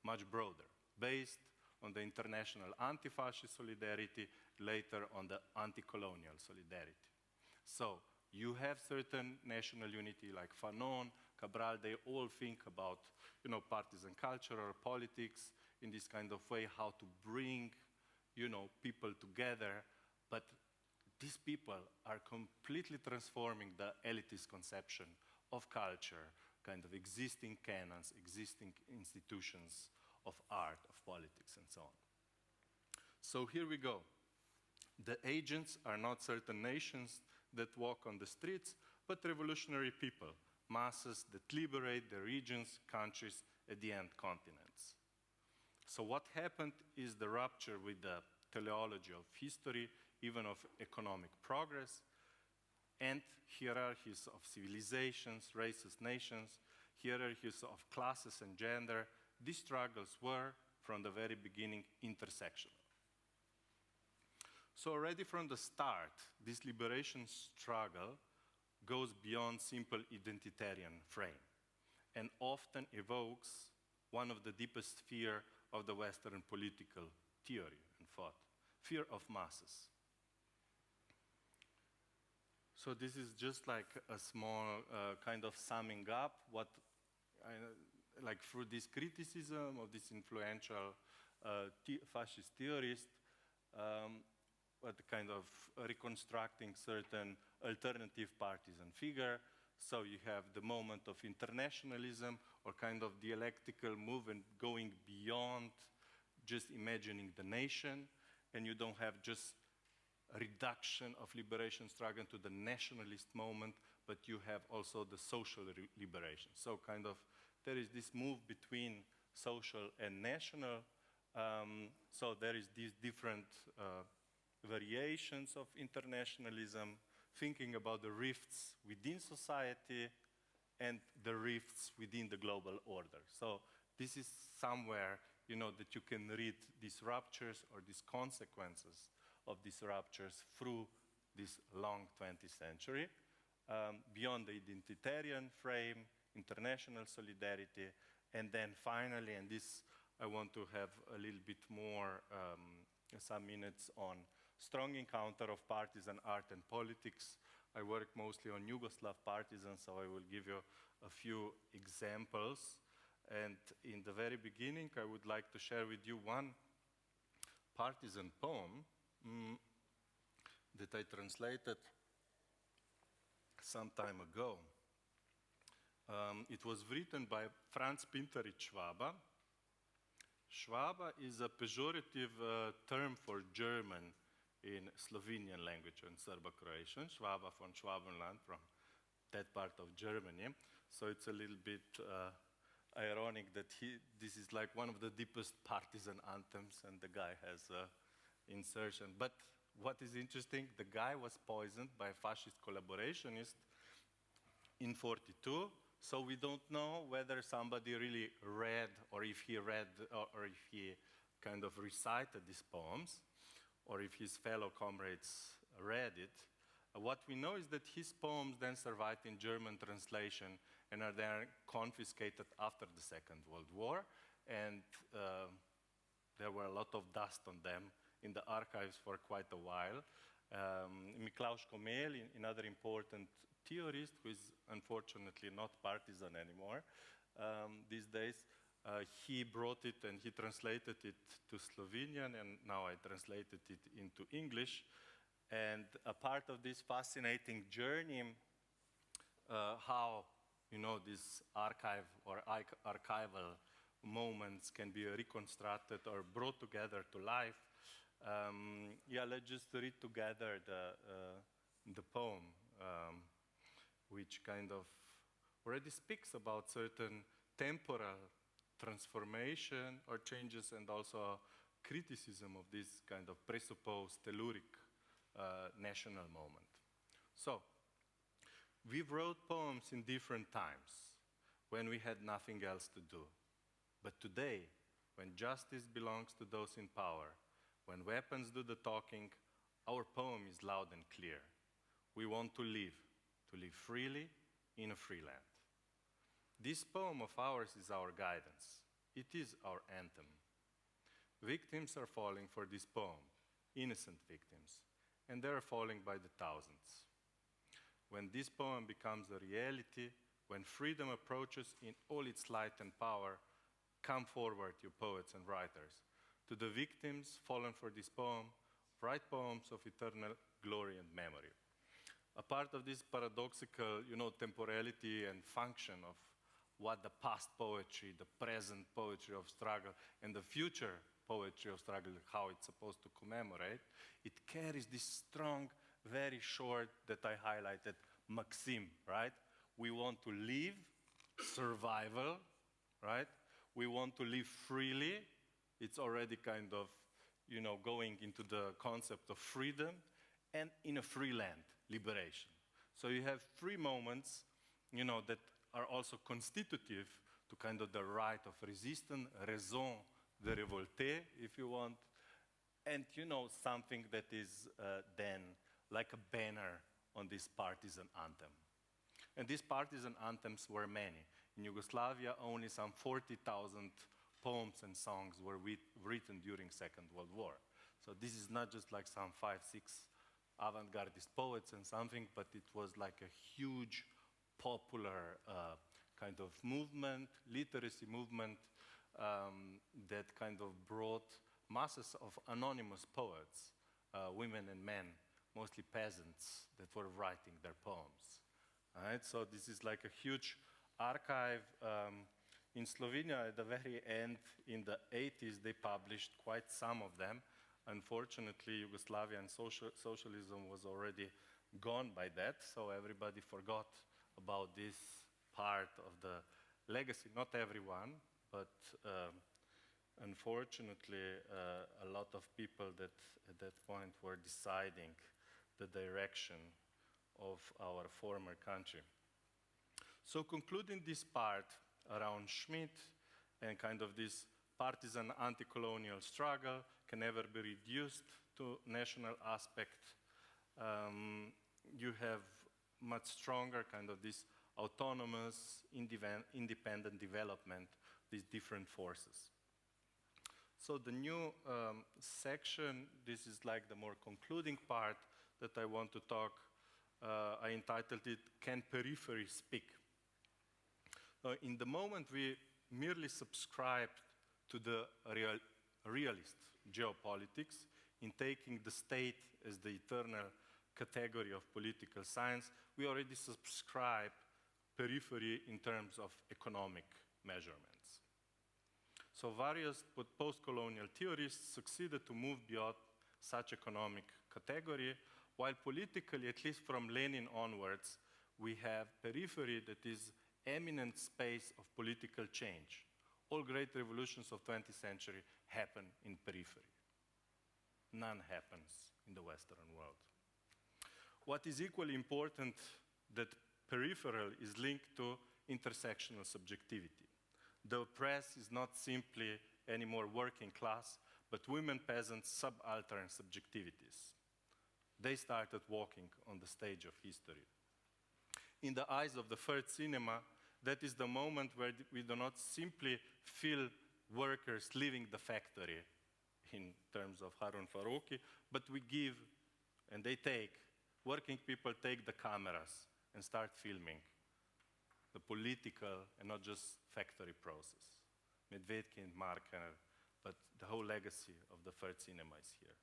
much broader, based on the international anti-fascist solidarity, later on the anti-colonial solidarity. So you have certain national unity like Fanon, Cabral, they all think about, partisan culture or politics in this kind of way, how to bring, people together, but these people are completely transforming the elitist conception of culture, kind of existing canons, existing institutions of art, of politics, and so on. So here we go. The agents are not certain nations that walk on the streets, but revolutionary people, masses that liberate their regions, countries, at the end, continents. So what happened is the rupture with the teleology of history, even of economic progress, and hierarchies of civilizations, races, nations, hierarchies of classes and gender. These struggles were, from the very beginning, intersectional. So already from the start, this liberation struggle goes beyond simple identitarian frame and often evokes one of the deepest fear of the Western political theory and thought, fear of masses. So this is just like a small kind of summing up what, like through this criticism of this influential fascist theorist, what kind of reconstructing certain alternative partisan figure. So you have the moment of internationalism or kind of dialectical movement going beyond just imagining the nation, and you don't have just a reduction of liberation struggle to the nationalist moment, but you have also the social liberation. So kind of there is this move between social and national. So there is these different variations of internationalism, thinking about the rifts within society and the rifts within the global order. So this is somewhere, that you can read these ruptures or these consequences of these ruptures through this long 20th century, beyond the identitarian frame, international solidarity, and then finally, and this I want to have a little bit more, some minutes on strong encounter of partisan art and politics. I work mostly on Yugoslav partisans, so I will give you a few examples. And in the very beginning, I would like to share with you one partisan poem that I translated some time ago. It was written by Franz Pinterich Schwabe. Schwabe is a pejorative term for German in Slovenian language and Serbo-Croatian. Schwabe from Schwabenland, from that part of Germany. So it's a little bit ironic that this is like one of the deepest partisan anthems, and the guy has insertion. But what is interesting, the guy was poisoned by a fascist collaborationist in 1942, so we don't know whether somebody really read, or if he read, or if he kind of recited these poems, or if his fellow comrades read it. What we know is that his poems then survived in German translation and are then confiscated after the Second World War, and there were a lot of dust on them in the archives for quite a while. Miklaus Comel, another important theorist, who is unfortunately not partisan anymore these days, he brought it and he translated it to Slovenian, and now I translated it into English. And a part of this fascinating journey, how these archival moments can be reconstructed or brought together to life. Let's just read together the poem, which kind of already speaks about certain temporal transformation or changes, and also criticism of this kind of presupposed telluric national moment. So, we wrote poems in different times, when we had nothing else to do. But today, when justice belongs to those in power, when weapons do the talking, our poem is loud and clear. We want to live freely in a free land. This poem of ours is our guidance. It is our anthem. Victims are falling for this poem, innocent victims, and they are falling by the thousands. When this poem becomes a reality, when freedom approaches in all its light and power, come forward, you poets and writers. To the victims fallen for this poem, write poems of eternal glory and memory. A part of this paradoxical, temporality and function of what the past poetry, the present poetry of struggle, and the future poetry of struggle, how it's supposed to commemorate, it carries this strong, very short, that I highlighted, maxim, right? We want to live survival, right? We want to live freely. It's already kind of, going into the concept of freedom, and in a free land, liberation. So you have three moments, that are also constitutive to kind of the right of resistance, raison de révolter, if you want, and something that is then like a banner on this partisan anthem. And these partisan anthems were many. In Yugoslavia, only some 40,000 poems and songs were written during Second World War. So this is not just like some 5, 6 avant-gardist poets and something, but it was like a huge popular kind of movement, literacy movement, that kind of brought masses of anonymous poets, women and men, mostly peasants, that were writing their poems. Right? So this is like a huge archive. In Slovenia, at the very end, in the 80s, they published quite some of them. Unfortunately, Yugoslavian socialism was already gone by that, so everybody forgot about this part of the legacy. Not everyone, but unfortunately, a lot of people that at that point were deciding the direction of our former country. So concluding this part around Schmidt and kind of this partisan anti-colonial struggle can never be reduced to national aspect. You have much stronger kind of this autonomous, independent development, these different forces. So the new section, this is like the more concluding part that I want to talk. I entitled it, Can Periphery Speak? In the moment we merely subscribed to the realist geopolitics in taking the state as the eternal category of political science, we already subscribe periphery in terms of economic measurements. So various post-colonial theorists succeeded to move beyond such economic category, while politically, at least from Lenin onwards, we have periphery that is eminent space of political change. All great revolutions of 20th century happen in periphery. None happens in the Western world. What is equally important, that peripheral is linked to intersectional subjectivity. The oppressed is not simply any more working class, but women peasants, subaltern subjectivities. They started walking on the stage of history. In the eyes of the third cinema, that is the moment where we do not simply feel workers leaving the factory in terms of Harun Farouki, but we give, and they take, working people take the cameras and start filming the political and not just factory process. Medvedkin, Marker, but the whole legacy of the third cinema is here.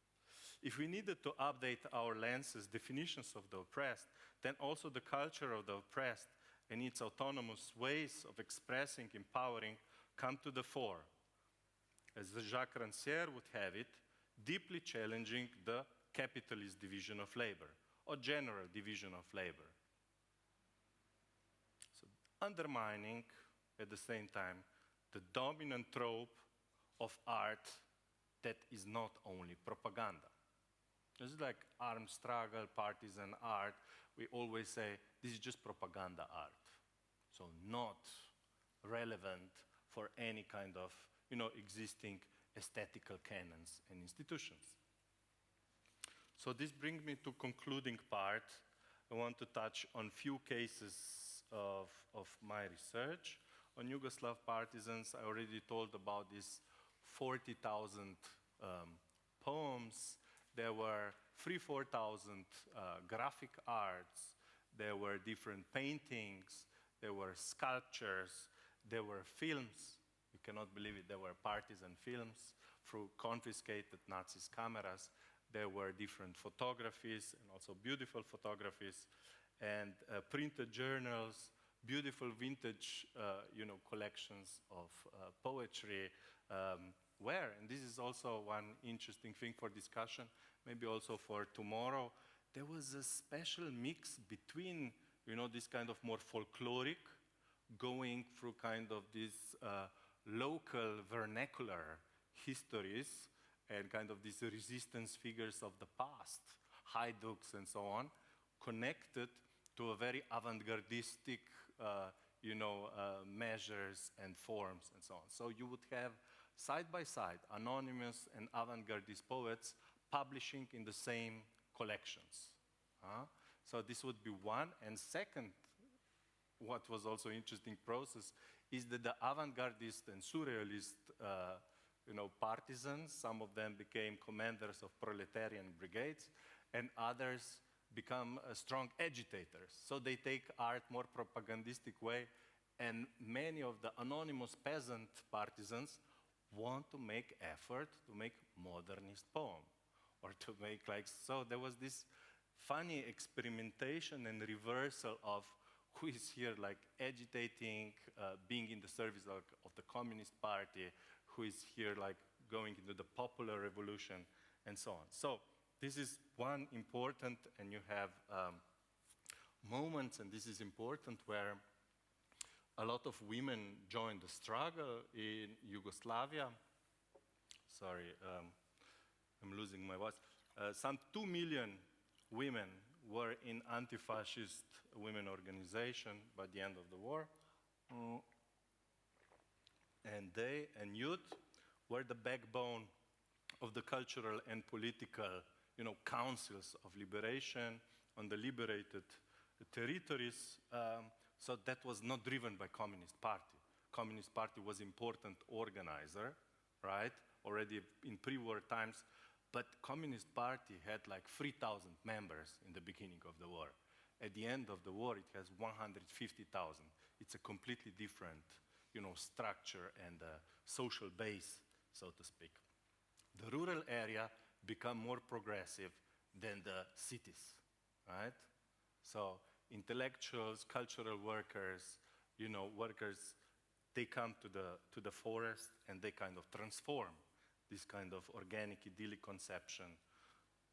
If we needed to update our lenses, definitions of the oppressed, then also the culture of the oppressed and its autonomous ways of expressing, empowering, come to the fore. As Jacques Rancière would have it, deeply challenging the capitalist division of labor, or general division of labor. So undermining, at the same time, the dominant trope of art that is not only propaganda. It's like armed struggle, partisan art. We always say, this is just propaganda art. So not relevant for any kind of, existing aesthetical canons and institutions. So this brings me to concluding part. I want to touch on few cases of my research. On Yugoslav partisans, I already told about these 40,000 poems. There were 4,000 graphic arts. There were different paintings. There were sculptures. There were films. You cannot believe it. There were partisan films through confiscated Nazis' cameras. There were different photographies and also beautiful photographies and printed journals, beautiful vintage, collections of poetry. And this is also one interesting thing for discussion, maybe also for tomorrow. There was a special mix between, this kind of more folkloric, going through kind of these local vernacular histories and kind of these resistance figures of the past, haiduks and so on, connected to a very avant-gardistic, measures and forms and so on. So you would have side by side anonymous and avant-gardist poets publishing in the same collections. So this would be one. And second, what was also interesting process is that the avant-gardist and surrealist partisans, some of them became commanders of proletarian brigades, and others become strong agitators. So they take art more propagandistic way, and many of the anonymous peasant partisans want to make effort to make modernist poem, or to make so there was this funny experimentation and reversal of who is here agitating, being in the service of the Communist Party, who is here going into the popular revolution, and so on. So this is one important, and you have moments, and this is important, where a lot of women joined the struggle in Yugoslavia. Sorry, I'm losing my voice. Some 2 million women were in anti-fascist women organization by the end of the war. And they and youth were the backbone of the cultural and political, councils of liberation on the liberated territories. So that was not driven by Communist Party. Communist Party was important organizer, right? Already in pre-war times. But Communist Party had 3,000 members in the beginning of the war. At the end of the war, it has 150,000. It's a completely different, structure and social base, so to speak. The rural area become more progressive than the cities, right? So intellectuals, cultural workers, workers, they come to the forest and they kind of transform this kind of organic, idyllic conception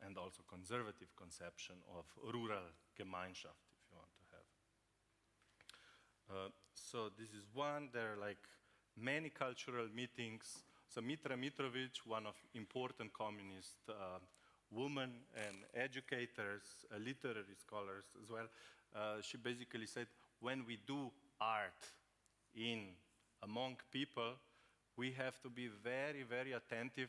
and also conservative conception of rural Gemeinschaft, if you want to have. So this is one. There are many cultural meetings. So Mitra Mitrovic, one of important communist women and educators, literary scholars as well, she basically said, when we do art among people, we have to be very, very attentive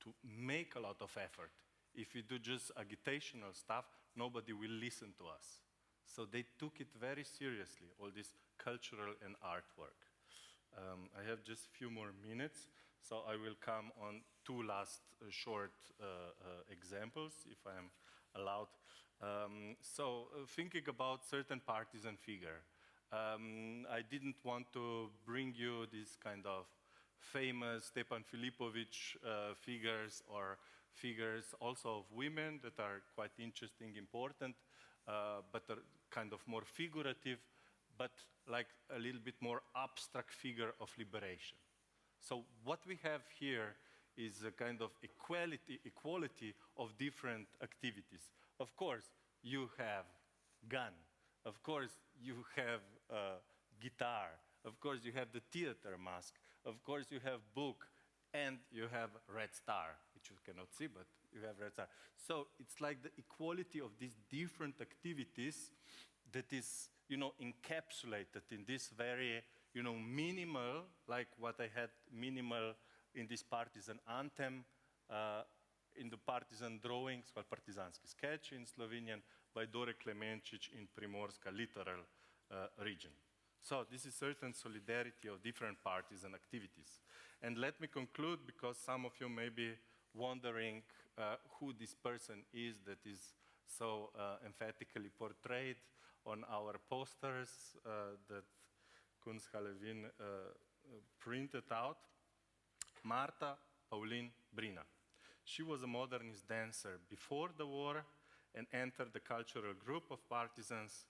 to make a lot of effort. If we do just agitational stuff, nobody will listen to us. So they took it very seriously, all this cultural and artwork. I have just a few more minutes, so I will come on two last short examples, if I am allowed. Thinking about certain partisan figure, I didn't want to bring you this kind of famous Stepan Filipovic figures, or figures also of women that are quite interesting, important, but are kind of more figurative, but like a little bit more abstract figure of liberation. So what we have here is a kind of equality of different activities. Of course, you have gun. Of course, you have guitar. Of course, you have the theater mask. Of course, you have book, and you have Red Star, which you cannot see, but you have Red Star. So it's like the equality of these different activities that is, encapsulated in this very, minimal, like what I had minimal in this partisan anthem, in the partisan drawings, called Partisanski sketch in Slovenian, by Dore Klemenčič in Primorska littoral region. So this is certain solidarity of different partisan activities. And let me conclude, because some of you may be wondering who this person is that is so emphatically portrayed on our posters that Kunsthalle Wien printed out. Marta Pauline Brina. She was a modernist dancer before the war and entered the cultural group of partisans.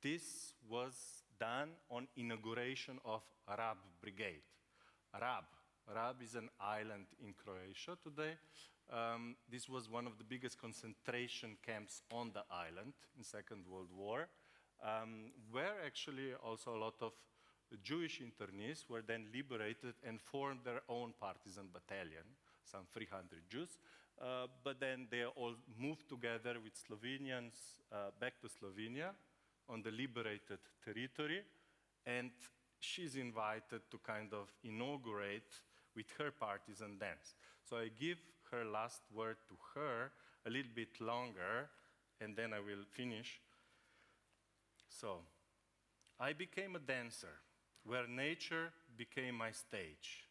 This was done on inauguration of Rab Brigade. Rab is an island in Croatia today. This was one of the biggest concentration camps on the island in Second World War, where actually also a lot of Jewish internees were then liberated and formed their own partisan battalion, some 300 Jews. But then they all moved together with Slovenians back to Slovenia on the liberated territory, and she's invited to kind of inaugurate with her partisan dance. So I give her last word to her a little bit longer, and then I will finish. So, I became a dancer where nature became my stage.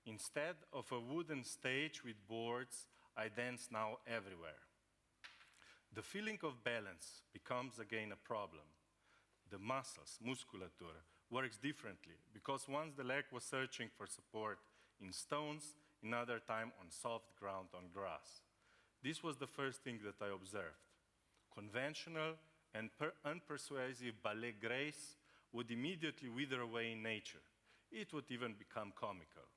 Instead of a wooden stage with boards, I dance now everywhere. The feeling of balance becomes again a problem. The muscles, musculature, works differently, because once the leg was searching for support in stones, another time on soft ground, on grass. This was the first thing that I observed. Conventional and unpersuasive ballet grace would immediately wither away in nature. It would even become comical.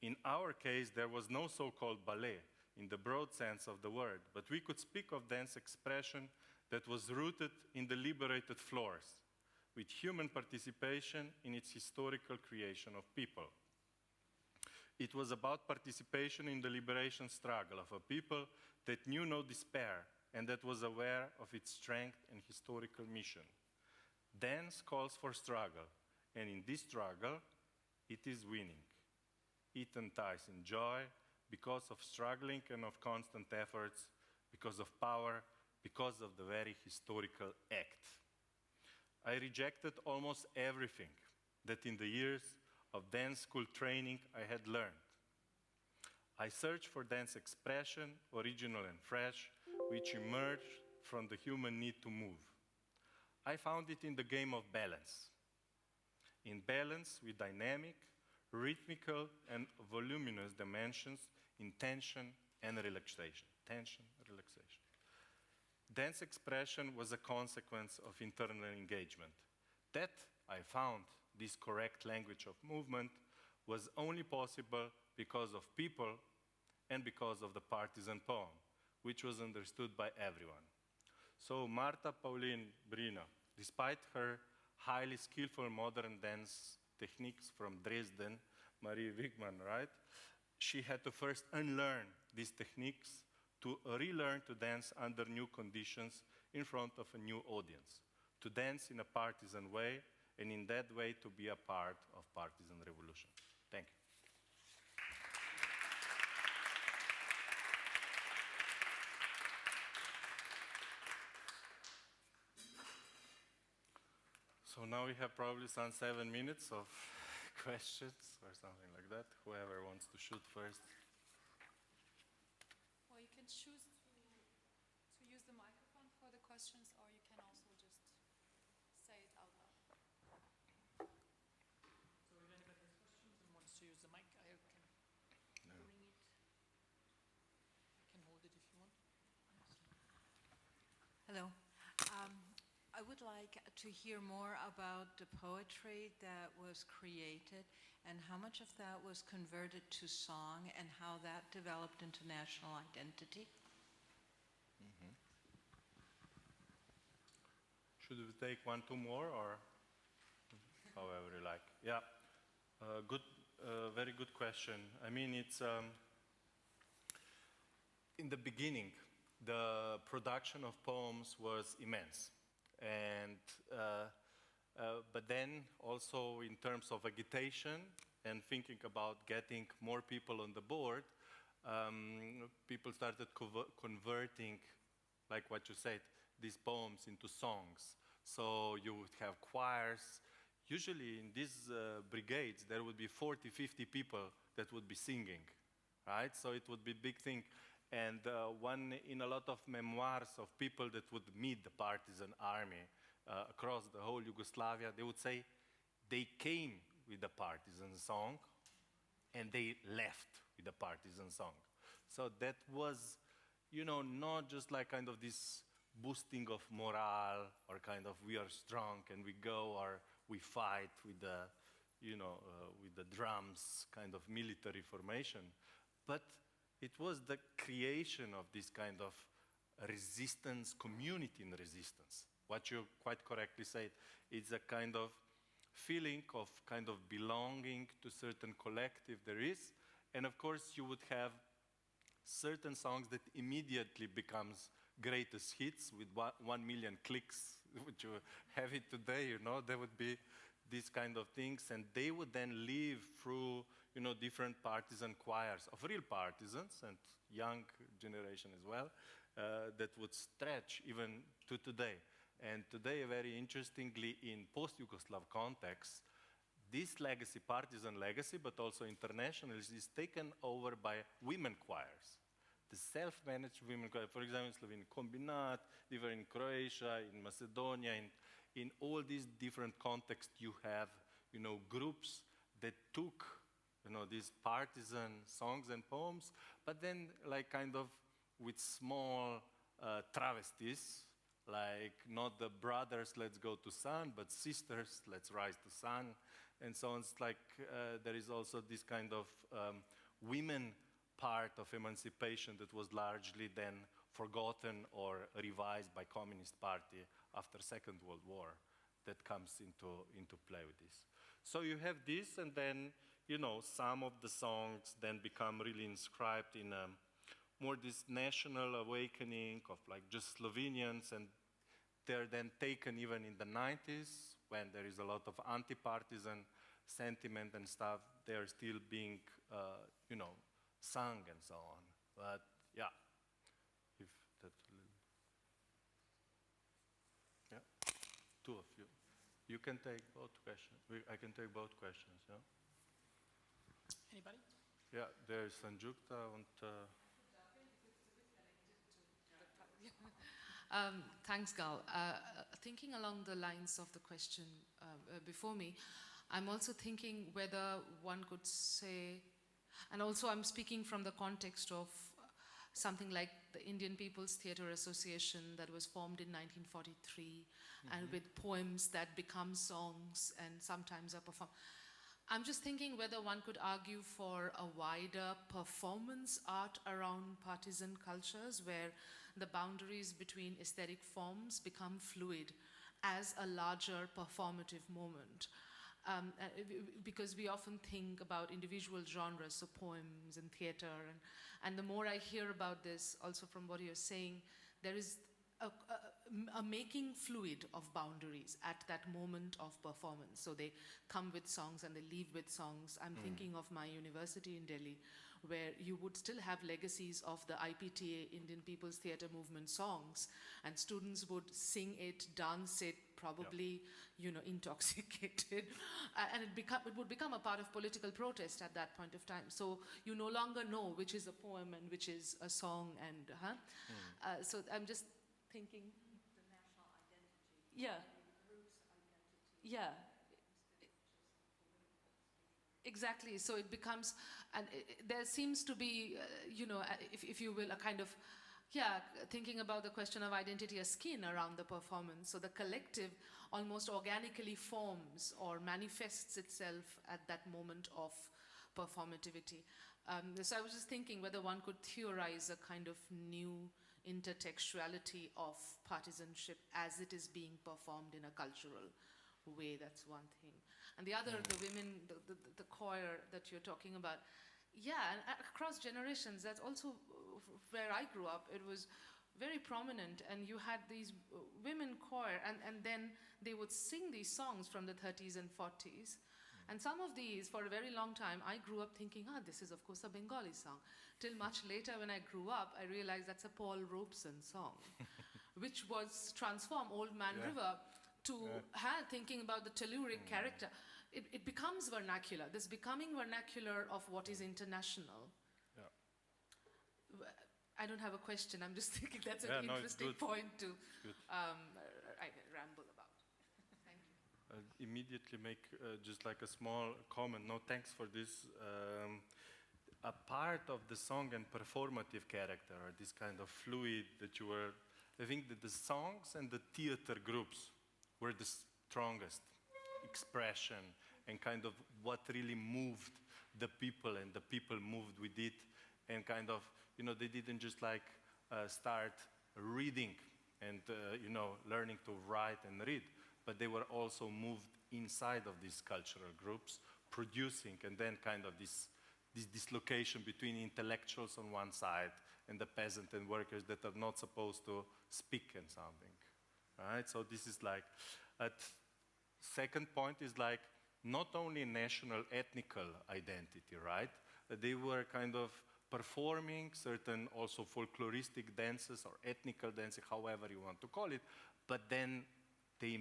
In our case, there was no so-called ballet in the broad sense of the word, but we could speak of dance expression that was rooted in the liberated floors, with human participation in its historical creation of people. It was about participation in the liberation struggle of a people that knew no despair and that was aware of its strength and historical mission. Dance calls for struggle, and in this struggle, it is winning. It unties in joy because of struggling and of constant efforts, because of power, because of the very historical act. I rejected almost everything that in the years of dance school training I had learned. I searched for dance expression, original and fresh, which emerged from the human need to move. I found it in the game of balance. In balance with dynamic, rhythmical, and voluminous dimensions in tension and relaxation. Tension, relaxation. Dance expression was a consequence of internal engagement. That, I found, this correct language of movement was only possible because of people and because of the partisan poem, which was understood by everyone. So Marta Pauline Brina, despite her highly skillful modern dance techniques from Dresden, Marie Wigman, right? She had to first unlearn these techniques to relearn to dance under new conditions in front of a new audience, to dance in a partisan way, and in that way to be a part of partisan revolution. Thank you. now we have probably some 7 minutes of questions or something like that. Whoever wants to shoot first. Well, you can choose to use the microphone for the questions, or you can also just say it out loud. So if anybody has questions and wants to use the mic, I can bring it. I can hold it if you want. Hello. I would like to hear more about the poetry that was created and how much of that was converted to song and how that developed into national identity. Should we take 1, 2 more, or however you like? Yeah, very good question. I mean, it's in the beginning, the production of poems was immense, and but then also in terms of agitation and thinking about getting more people on the board, people started converting, like what you said, these poems into songs. So you would have choirs. Usually in these brigades, there would be 40, 50 people that would be singing, right? So it would be a big thing. And in a lot of memoirs of people that would meet the partisan army across the whole Yugoslavia, they would say they came with the partisan song and they left with the partisan song. So that was, you know, not just like kind of this boosting of morale or kind of we are strong and we go or we fight with the, you know, with the drums kind of military formation, but it was the creation of this kind of resistance, community in resistance. What you quite correctly said, it's a kind of feeling of kind of belonging to certain collective there is, and of course you would have certain songs that immediately becomes greatest hits with 1 million clicks, which you have it today, you know, there would be these kind of things, and they would then live through, you know, different partisan choirs of real partisans and young generation as well, that would stretch even to today. And today, very interestingly, in post-Yugoslav context, this legacy, partisan legacy, but also internationalist, is taken over by women choirs. The self-managed women choirs, for example, in Slovenia, Kombinat, even in Croatia, in Macedonia, in all these different contexts, you have, you know, groups that took, you know, these partisan songs and poems, but then like kind of with small travesties, like not the brothers, let's go to sun, but sisters, let's rise to sun, and so on. It's like there is also this kind of women part of emancipation that was largely then forgotten or revised by Communist Party after Second World War that comes into play with this. So you have this, and then, you know, some of the songs then become really inscribed in more this national awakening of like just Slovenians, and they're then taken even in the 90s when there is a lot of anti-partisan sentiment and stuff. They're still being, you know, sung and so on. But yeah, if that, yeah, two of you. You can take both questions. I can take both questions, yeah? Anybody? Yeah, there's Sanjukta and... Thanks, Gal. Thinking along the lines of the question before me, I'm also thinking whether one could say, and also I'm speaking from the context of something like the Indian People's Theatre Association that was formed in 1943, and with poems that become songs and sometimes are performed. I'm just thinking whether one could argue for a wider performance art around partisan cultures where the boundaries between aesthetic forms become fluid as a larger performative moment. Because we often think about individual genres, so poems and theater, and the more I hear about this, also from what you're saying, there is making fluid of boundaries at that moment of performance. So they come with songs and they leave with songs. I'm thinking of my university in Delhi, where you would still have legacies of the IPTA, Indian People's Theatre Movement songs, and students would sing it, dance it, probably, intoxicated, and it would become a part of political protest at that point of time. So you no longer know which is a poem and which is a song, and so I'm just thinking. The national identity. Yeah. Roots identity. Yeah. Exactly. So it becomes, and there seems to be, if you will, a kind of, thinking about the question of identity as skin around the performance. So the collective almost organically forms or manifests itself at that moment of performativity. So I was just thinking whether one could theorize a kind of new intertextuality of partisanship as it is being performed in a cultural way. That's one thing. And the other, the women, the choir that you're talking about, and across generations, that's also where I grew up. It was very prominent, and you had these women choir, and then they would sing these songs from the 30s and 40s. And some of these, for a very long time, I grew up thinking, this is of course a Bengali song. Till much later, when I grew up, I realized that's a Paul Robeson song, which was transformed Old Man River to thinking about the telluric character. It becomes vernacular, this becoming vernacular of what is international. I don't have a question, I'm just thinking that's an interesting point to ramble about. Thank you. Immediately make just like a small comment. No, thanks for this. A part of the song and performative character, or this kind of fluid that you were, I think that the songs and the theater groups were the strongest expression and kind of what really moved the people, and the people moved with it, and kind of, they didn't just like start reading and, learning to write and read, but they were also moved inside of these cultural groups, producing, and then kind of this dislocation between intellectuals on one side and the peasant and workers that are not supposed to speak and something, right? So this is like, second point is like, not only national ethnical identity, right? They were kind of performing certain also folkloristic dances or ethnical dances, however you want to call it, but then they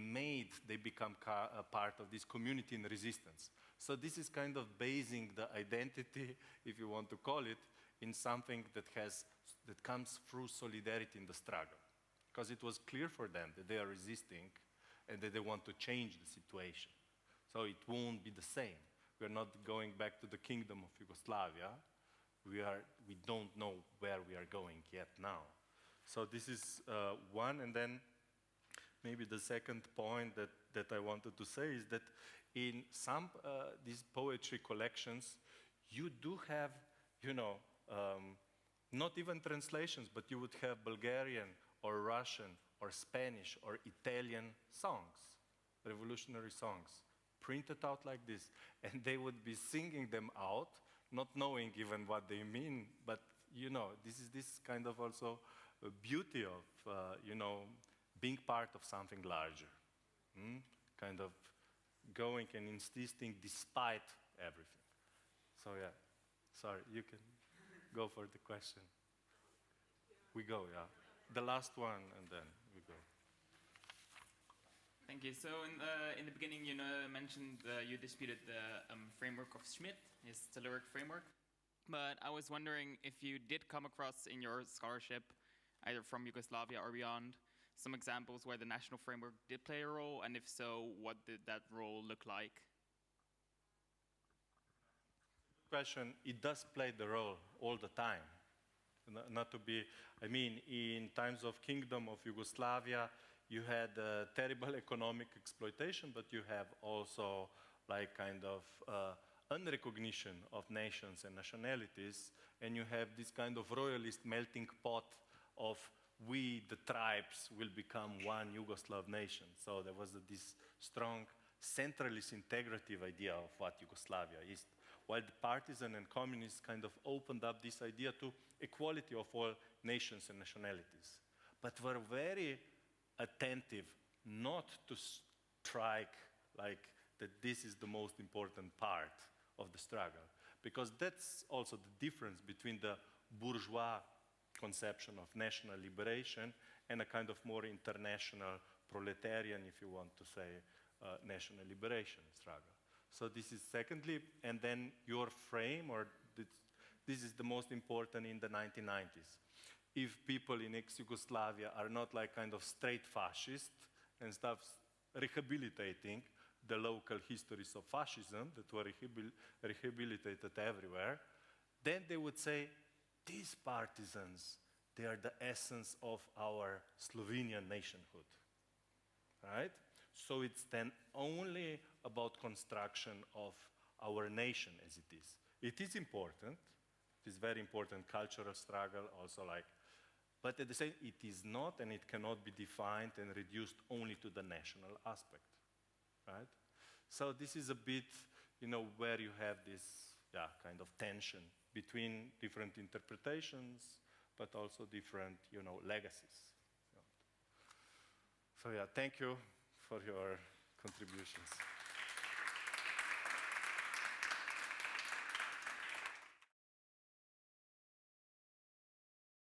become a part of this community in resistance. So this is kind of basing the identity, if you want to call it, in something that comes through solidarity in the struggle. Because it was clear for them that they are resisting and that they want to change the situation. So it won't be the same. We're not going back to the kingdom of Yugoslavia. We don't know where we are going yet now. So this is one, and then maybe the second point that I wanted to say is that in some these poetry collections, you do have, not even translations, but you would have Bulgarian or Russian or Spanish or Italian songs, revolutionary songs, printed out like this, and they would be singing them out, not knowing even what they mean, but this is this kind of also beauty of, being part of something larger, kind of going and insisting despite everything. So sorry, you can go for the question. We go, the last one, and then we go. Thank you. So in the beginning, you mentioned you disputed the framework of Schmidt, his telluric framework. But I was wondering if you did come across in your scholarship, either from Yugoslavia or beyond, some examples where the national framework did play a role, and if so, what did that role look like? Question, it does play the role all the time. Not to be, in times of Kingdom of Yugoslavia, you had terrible economic exploitation, but you have also like kind of unrecognition of nations and nationalities, and you have this kind of royalist melting pot of we, the tribes, will become one Yugoslav nation. So there was this strong centralist integrative idea of what Yugoslavia is, while the partisan and communists kind of opened up this idea to equality of all nations and nationalities, but were very attentive not to strike like that this is the most important part of the struggle, because that's also the difference between the bourgeois conception of national liberation and a kind of more international proletarian, if you want to say, national liberation struggle. So this is secondly, and then your frame, or this is the most important in the 1990s. If people in ex-Yugoslavia are not like kind of straight fascist and stuff rehabilitating the local histories of fascism that were rehabilitated everywhere, then they would say, these partisans, they are the essence of our Slovenian nationhood, right? So it's then only about construction of our nation as it is. It is important, it is very important cultural struggle also like, but at the same, it is not and it cannot be defined and reduced only to the national aspect, right? So this is a bit, you know, where you have this, kind of tension between different interpretations, but also different, you know, legacies. So thank you for your contributions.